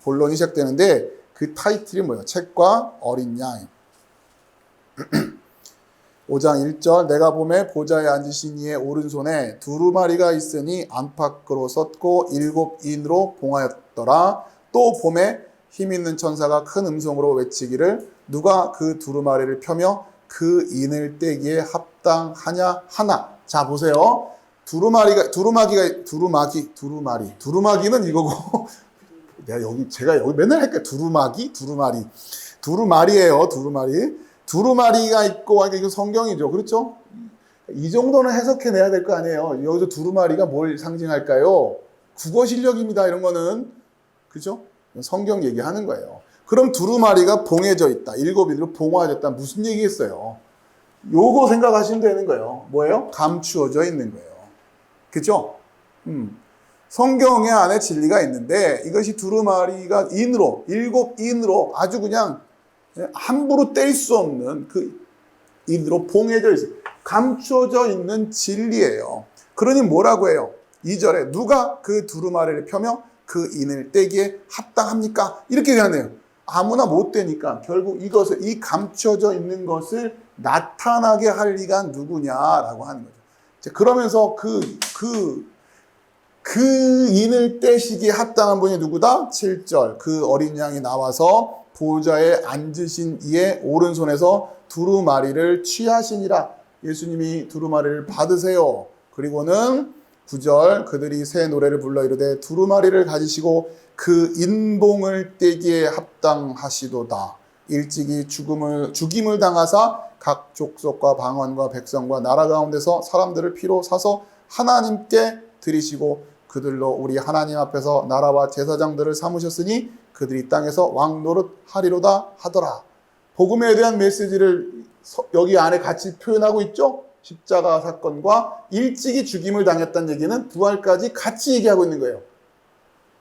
본론이 시작되는데 그 타이틀이 뭐예요? 책과 어린 양. 5장 1절 내가 보매 보좌에 앉으신 이의 오른손에 두루마리가 있으니 안팎으로 섰고 7인으로 봉하였더라. 또 보매 힘있는 천사가 큰 음성으로 외치기를 누가 그 두루마리를 펴며 그 인을 떼기에 합당하냐 하나. 자, 보세요. 두루마기는 이거고 제가 여기 맨날 할게요. 두루마리예요. 두루마리가 있고 하니까 이거 성경이죠. 그렇죠? 이 정도는 해석해내야 될 거 아니에요. 여기서 두루마리가 뭘 상징할까요? 국어 실력입니다. 이런 거는. 그죠? 성경 얘기하는 거예요. 그럼 두루마리가 봉해져 있다. 7인으로 봉화해졌다. 무슨 얘기겠어요? 요거 생각하시면 되는 거예요. 뭐예요? 감추어져 있는 거예요. 그죠? 성경의 안에 진리가 있는데 이것이 두루마리가 7인으로 아주 그냥 함부로 뗄 수 없는 그 인으로 봉해져 있어요. 감추어져 있는 진리예요. 그러니 뭐라고 해요? 2절에 누가 그 두루마리를 펴며 그 인을 떼기에 합당합니까? 이렇게 하네요. 아무나 못 떼니까 결국 이것을 이 감추어져 있는 것을 나타나게 할 리가 누구냐라고 하는 거죠. 그러면서 그 인을 떼시기에 합당한 분이 누구다? 7절 그 어린 양이 나와서 보좌에 앉으신 이의 오른손에서 두루마리를 취하시니라. 예수님이 두루마리를 받으세요. 그리고는 9절 그들이 새 노래를 불러 이르되 두루마리를 가지시고 그 인봉을 떼기에 합당하시도다. 일찍이 죽임을 당하사 각 족속과 방언과 백성과 나라 가운데서 사람들을 피로 사서 하나님께 드리시고 그들로 우리 하나님 앞에서 나라와 제사장들을 삼으셨으니 그들이 땅에서 왕노릇 하리로다 하더라. 복음에 대한 메시지를 여기 안에 같이 표현하고 있죠. 십자가 사건과 일찍이 죽임을 당했다는 얘기는 부활까지 같이 얘기하고 있는 거예요.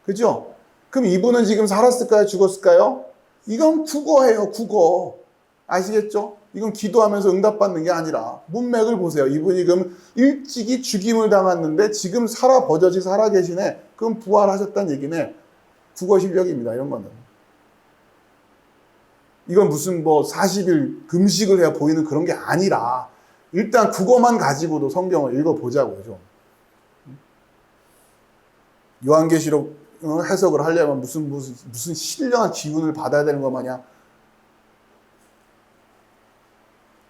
그죠? 그럼 이분은 지금 살았을까요? 죽었을까요? 이건 국어예요. 국어. 아시겠죠? 이건 기도하면서 응답받는 게 아니라 문맥을 보세요. 이분이 그럼 일찍이 죽임을 당했는데 지금 버젓이 살아계시네. 그럼 부활하셨다는 얘기네. 국어 실력입니다. 이런 거는. 이건 무슨 40일 금식을 해야 보이는 그런 게 아니라 일단 국어만 가지고도 성경을 읽어보자고요. 좀. 요한계시록 해석을 하려면 무슨 신령한 기운을 받아야 되는 거 마냥.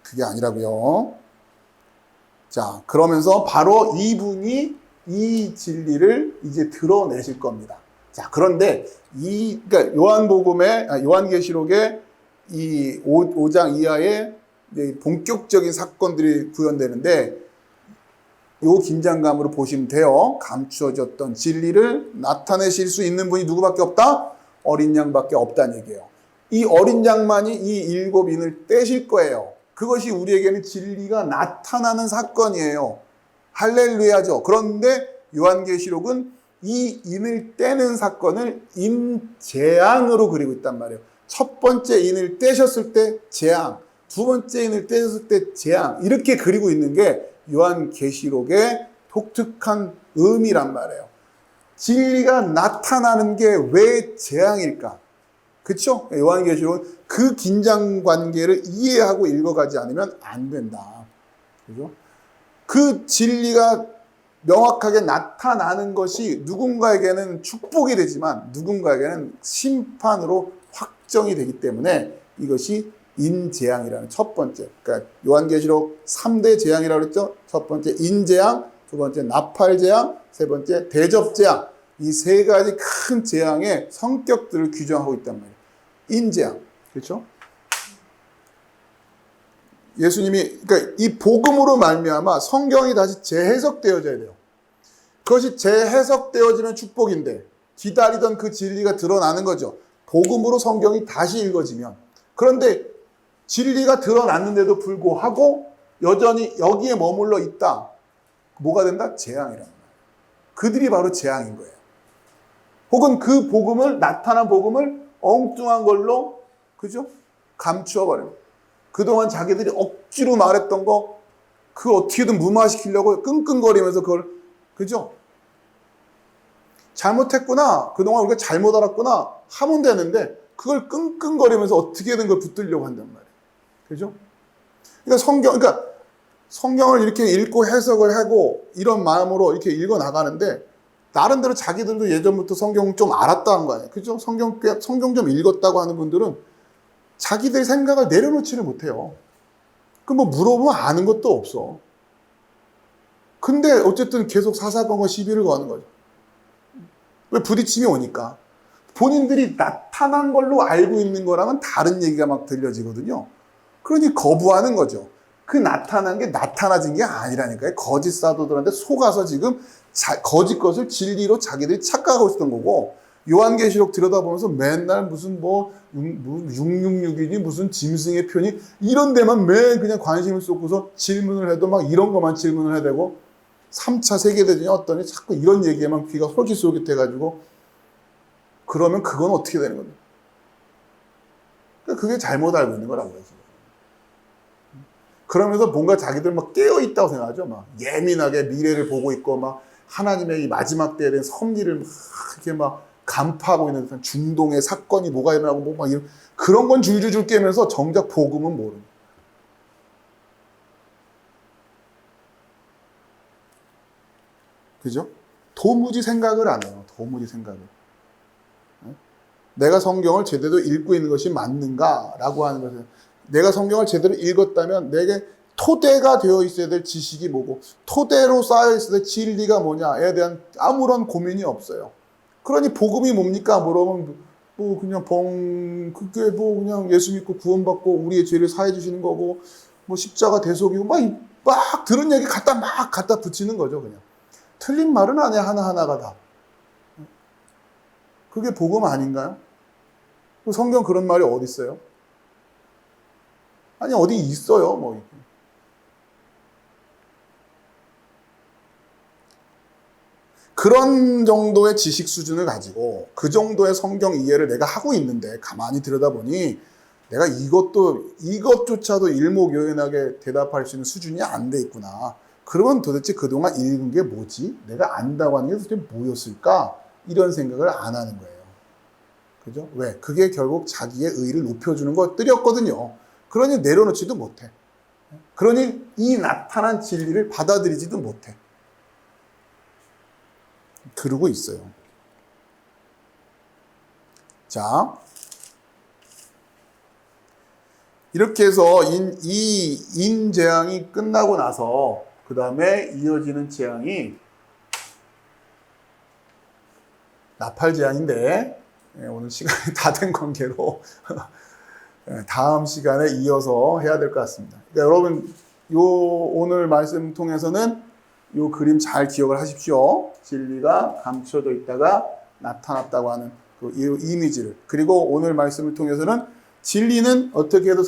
그게 아니라고요. 자, 그러면서 바로 이분이 이 진리를 이제 드러내실 겁니다. 자, 그런데 그러니까 요한계시록의 이 5장 이하의 본격적인 사건들이 구현되는데, 요 긴장감으로 보시면 돼요. 감추어졌던 진리를 나타내실 수 있는 분이 누구밖에 없다? 어린 양밖에 없다는 얘기예요. 이 어린 양만이 이 일곱 인을 떼실 거예요. 그것이 우리에게는 진리가 나타나는 사건이에요. 할렐루야죠. 그런데 요한계시록은 이 인을 떼는 사건을 인재앙으로 그리고 있단 말이에요. 첫 번째 인을 떼셨을 때 재앙, 두 번째 인을 떼셨을 때 재앙, 이렇게 그리고 있는 게 요한계시록의 독특한 의미란 말이에요. 진리가 나타나는 게 왜 재앙일까? 그렇죠? 요한계시록은 그 긴장 관계를 이해하고 읽어가지 않으면 안 된다. 그죠? 그 진리가 명확하게 나타나는 것이 누군가에게는 축복이 되지만 누군가에게는 심판으로 확정이 되기 때문에 이것이 인재앙이라는 첫 번째. 그러니까 요한계시록 3대 재앙이라고 그랬죠? 첫 번째 인재앙, 두 번째 나팔재앙, 세 번째 대접재앙. 이 세 가지 큰 재앙의 성격들을 규정하고 있단 말이에요. 인재앙. 그렇죠? 예수님이, 그러니까 이 복음으로 말미암아 성경이 다시 재해석되어져야 돼요. 그것이 재해석되어지면 축복인데 기다리던 그 진리가 드러나는 거죠. 복음으로 성경이 다시 읽어지면. 그런데 진리가 드러났는데도 불구하고 여전히 여기에 머물러 있다. 뭐가 된다? 재앙이라는 거예요. 그들이 바로 재앙인 거예요. 혹은 그 복음을, 나타난 복음을 엉뚱한 걸로, 그죠? 감추어버려요. 그동안 자기들이 억지로 말했던 거, 그 어떻게든 무마시키려고 끙끙거리면서 그걸, 그죠? 잘못했구나. 그동안 우리가 잘못 알았구나. 하면 되는데, 그걸 끙끙거리면서 어떻게든 그걸 붙들려고 한단 말이에요. 그죠? 그러니까 성경을 이렇게 읽고 해석을 하고, 이런 마음으로 이렇게 읽어 나가는데, 나름대로 자기들도 예전부터 성경 좀 알았다는 거예요. 그죠? 성경 좀 읽었다고 하는 분들은 자기들 생각을 내려놓지를 못해요. 뭐 물어보면 아는 것도 없어. 근데 어쨌든 계속 사사건건 시비를 거는 거죠. 왜? 부딪힘이 오니까. 본인들이 나타난 걸로 알고 있는 거랑은 다른 얘기가 막 들려지거든요. 그러니 거부하는 거죠. 그 나타난 게 나타나진 게 아니라니까요. 거짓 사도들한테 속아서 지금 거짓 것을 진리로 자기들이 착각하고 있었던 거고, 요한계시록 들여다보면서 맨날 무슨 666이니 무슨 짐승의 표니 이런 데만 매일 그냥 관심을 쏟고서 질문을 해도 막 이런 것만 질문을 해야 되고, 3차 세계대전이 어떠니 자꾸 이런 얘기에만 귀가 솔깃솔깃해가지고, 그러면 그건 어떻게 되는 겁니까? 그게 잘못 알고 있는 거라고요. 그러면서 뭔가 자기들 막 깨어있다고 생각하죠. 막 예민하게 미래를 보고 있고, 막 하나님의 이 마지막 때에 대한 섭리를 막 이렇게 막 간파하고 있는 듯한 중동의 사건이 뭐가 일어나고 뭐 막 이런 그런 건 줄줄줄 깨면서 정작 복음은 모르는. 그죠? 도무지 생각을 안 해요. 도무지 생각을. 내가 성경을 제대로 읽고 있는 것이 맞는가라고 하는 것은, 내가 성경을 제대로 읽었다면 내게 토대가 되어 있어야 될 지식이 뭐고, 토대로 쌓여 있어야 될 진리가 뭐냐에 대한 아무런 고민이 없어요. 그러니 복음이 뭡니까? 물어보면 그냥 그게 그냥 예수 믿고 구원받고 우리의 죄를 사해 주시는 거고, 십자가 대속이고 막 들은 얘기 갖다 붙이는 거죠. 그냥 틀린 말은 안 해. 하나하나가 다. 그게 복음 아닌가요? 성경 그런 말이 어디 있어요? 아니 어디 있어요. 그런 정도의 지식 수준을 가지고 그 정도의 성경 이해를 내가 하고 있는데, 가만히 들여다보니 내가 이것조차도 일목요연하게 대답할 수 있는 수준이 안 돼 있구나. 그러면 도대체 그동안 읽은 게 뭐지? 내가 안다고 하는 게 도대체 뭐였을까? 이런 생각을 안 하는 거예요. 그죠? 왜? 그게 결국 자기의 의의를 높여주는 것들이었거든요. 그러니 내려놓지도 못해. 그러니 이 나타난 진리를 받아들이지도 못해. 그러고 있어요. 자, 이렇게 해서 이 인재앙이 끝나고 나서 그 다음에 이어지는 재앙이 나팔재앙인데 오늘 시간이 다 된 관계로 다음 시간에 이어서 해야 될 것 같습니다. 그러니까 여러분 오늘 말씀 통해서는 요 그림 잘 기억을 하십시오. 진리가 감춰져 있다가 나타났다고 하는 그 이미지를. 그리고 오늘 말씀을 통해서는 진리는 어떻게 해도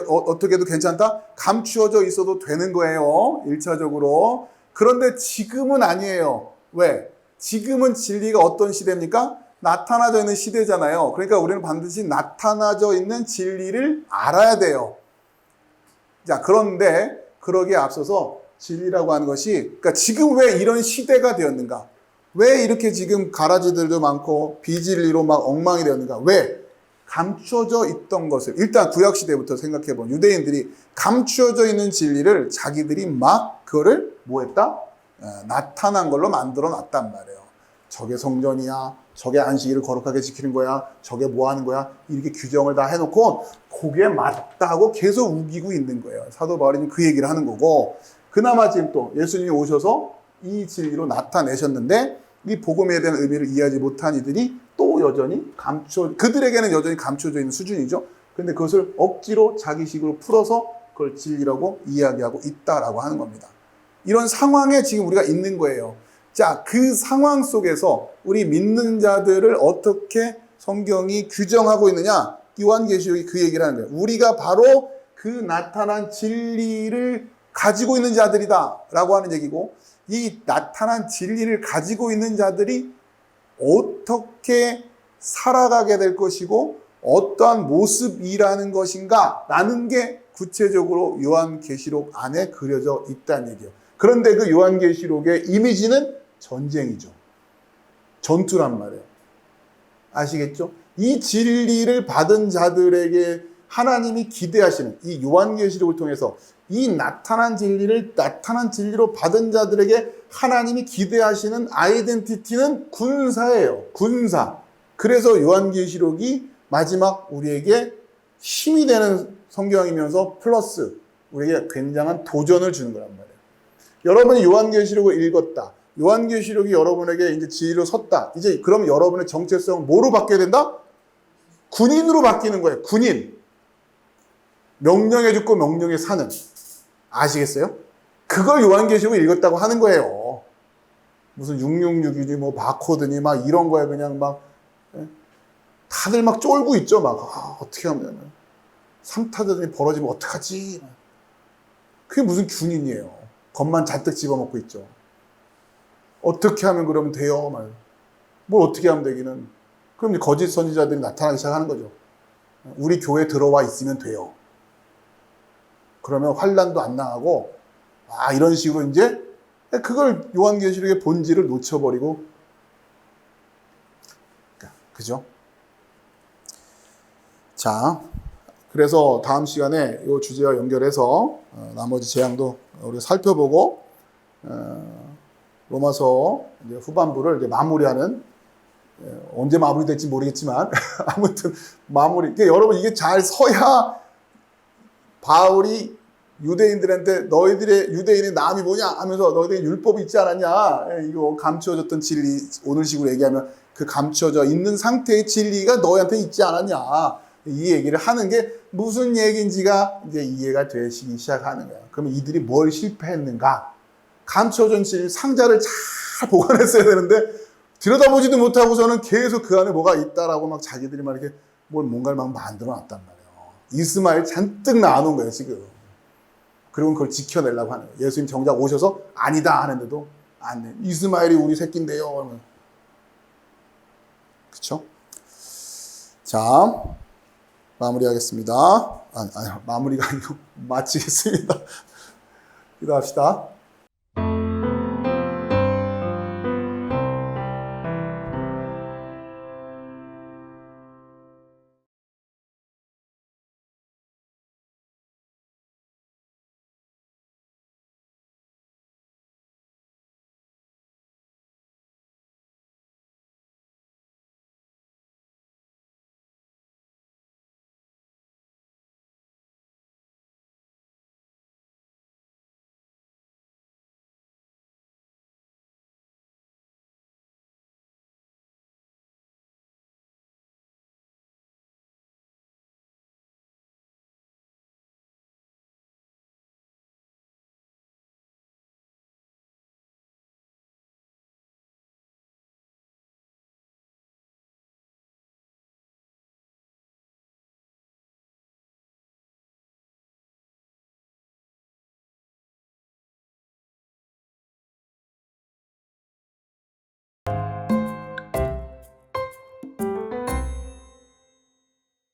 어떻게 해도 괜찮다? 감추어져 있어도 되는 거예요. 1차적으로. 그런데 지금은 아니에요. 왜? 지금은 진리가 어떤 시대입니까? 나타나져 있는 시대잖아요. 그러니까 우리는 반드시 나타나져 있는 진리를 알아야 돼요. 자, 그런데 그러기에 앞서서 진리라고 하는 것이, 그러니까 지금 왜 이런 시대가 되었는가? 왜 이렇게 지금 가라지들도 많고 비진리로 막 엉망이 되었는가? 왜? 감추어져 있던 것을, 일단 구약시대부터 생각해보면 유대인들이 감추어져 있는 진리를 자기들이 막 그거를 뭐 했다? 나타난 걸로 만들어 놨단 말이에요. 저게 성전이야, 저게 안식일을 거룩하게 지키는 거야, 저게 뭐 하는 거야, 이렇게 규정을 다 해놓고 그게 맞다고 계속 우기고 있는 거예요. 사도 바울이 그 얘기를 하는 거고, 그나마 지금 또 예수님이 오셔서 이 진리로 나타내셨는데 이 복음에 대한 의미를 이해하지 못한 이들이 또 여전히 그들에게는 여전히 감춰져 있는 수준이죠. 근데 그것을 억지로 자기식으로 풀어서 그걸 진리라고 이야기하고 있다라고 하는 겁니다. 이런 상황에 지금 우리가 있는 거예요. 자, 그 상황 속에서 우리 믿는 자들을 어떻게 성경이 규정하고 있느냐? 요한계시록이 그 얘기를 하는 거예요. 우리가 바로 그 나타난 진리를 가지고 있는 자들이다 라고 하는 얘기고, 이 나타난 진리를 가지고 있는 자들이 어떻게 살아가게 될 것이고 어떠한 모습이라는 것인가 라는 게 구체적으로 요한계시록 안에 그려져 있다는 얘기예요. 그런데 그 요한계시록의 이미지는 전쟁이죠. 전투란 말이에요. 아시겠죠? 이 진리를 받은 자들에게 하나님이 기대하시는 이 요한계시록을 통해서 이 나타난 진리로 받은 자들에게 하나님이 기대하시는 아이덴티티는 군사예요. 군사. 그래서 요한계시록이 마지막 우리에게 힘이 되는 성경이면서 플러스 우리에게 굉장한 도전을 주는 거란 말이에요. 여러분이 요한계시록을 읽었다. 요한계시록이 여러분에게 이제 진리로 섰다. 이제 그럼 여러분의 정체성은 뭐로 바뀌어야 된다? 군인으로 바뀌는 거예요. 군인. 명령해 죽고 명령에 사는. 아시겠어요? 그걸 요한계시록을 읽었다고 하는 거예요. 무슨 666이니 뭐 바코드니 막 이런 거에 그냥 막 다들 막 쫄고 있죠. 막 어떻게 하면 삼타전이 벌어지면 어떡하지? 그게 무슨 군인이에요. 겁만 잔뜩 집어먹고 있죠. 어떻게 하면 그러면 돼요? 막. 뭘 어떻게 하면 되기는. 그럼 거짓 선지자들이 나타나기 시작하는 거죠. 우리 교회에 들어와 있으면 돼요. 그러면 환란도 안 나가고 이런 식으로 이제 그걸 요한계시록의 본질을 놓쳐버리고, 그죠? 자, 그래서 다음 시간에 이 주제와 연결해서 나머지 재앙도 우리가 살펴보고 로마서 이제 후반부를 이제 마무리하는, 언제 마무리될지 모르겠지만 아무튼 마무리. 그러니까 여러분 이게 잘 서야 바울이 유대인들한테 너희들의 유대인의 남이 뭐냐 하면서 너희들의 율법이 있지 않았냐, 이거 감추어졌던 진리, 오늘 식으로 얘기하면 그 감추어져 있는 상태의 진리가 너희한테 있지 않았냐, 이 얘기를 하는 게 무슨 얘기인지가 이제 이해가 되시기 시작하는 거예요. 그러면 이들이 뭘 실패했는가? 감추어진 진리 상자를 잘 보관했어야 되는데 들여다보지도 못하고서는 계속 그 안에 뭐가 있다라고 막 자기들이 막 이렇게 뭔가를 막 만들어 놨단 말이에요. 이스마엘 잔뜩 낳아놓은 거예요, 지금. 그리고 그걸 지켜내려고 하는 거예요. 예수님 정작 오셔서 아니다 하는데도 안 돼. 이스마엘이 우리 새끼인데요. 그쵸? 자, 마무리하겠습니다. 마무리가 아니고 마치겠습니다. 기도합시다.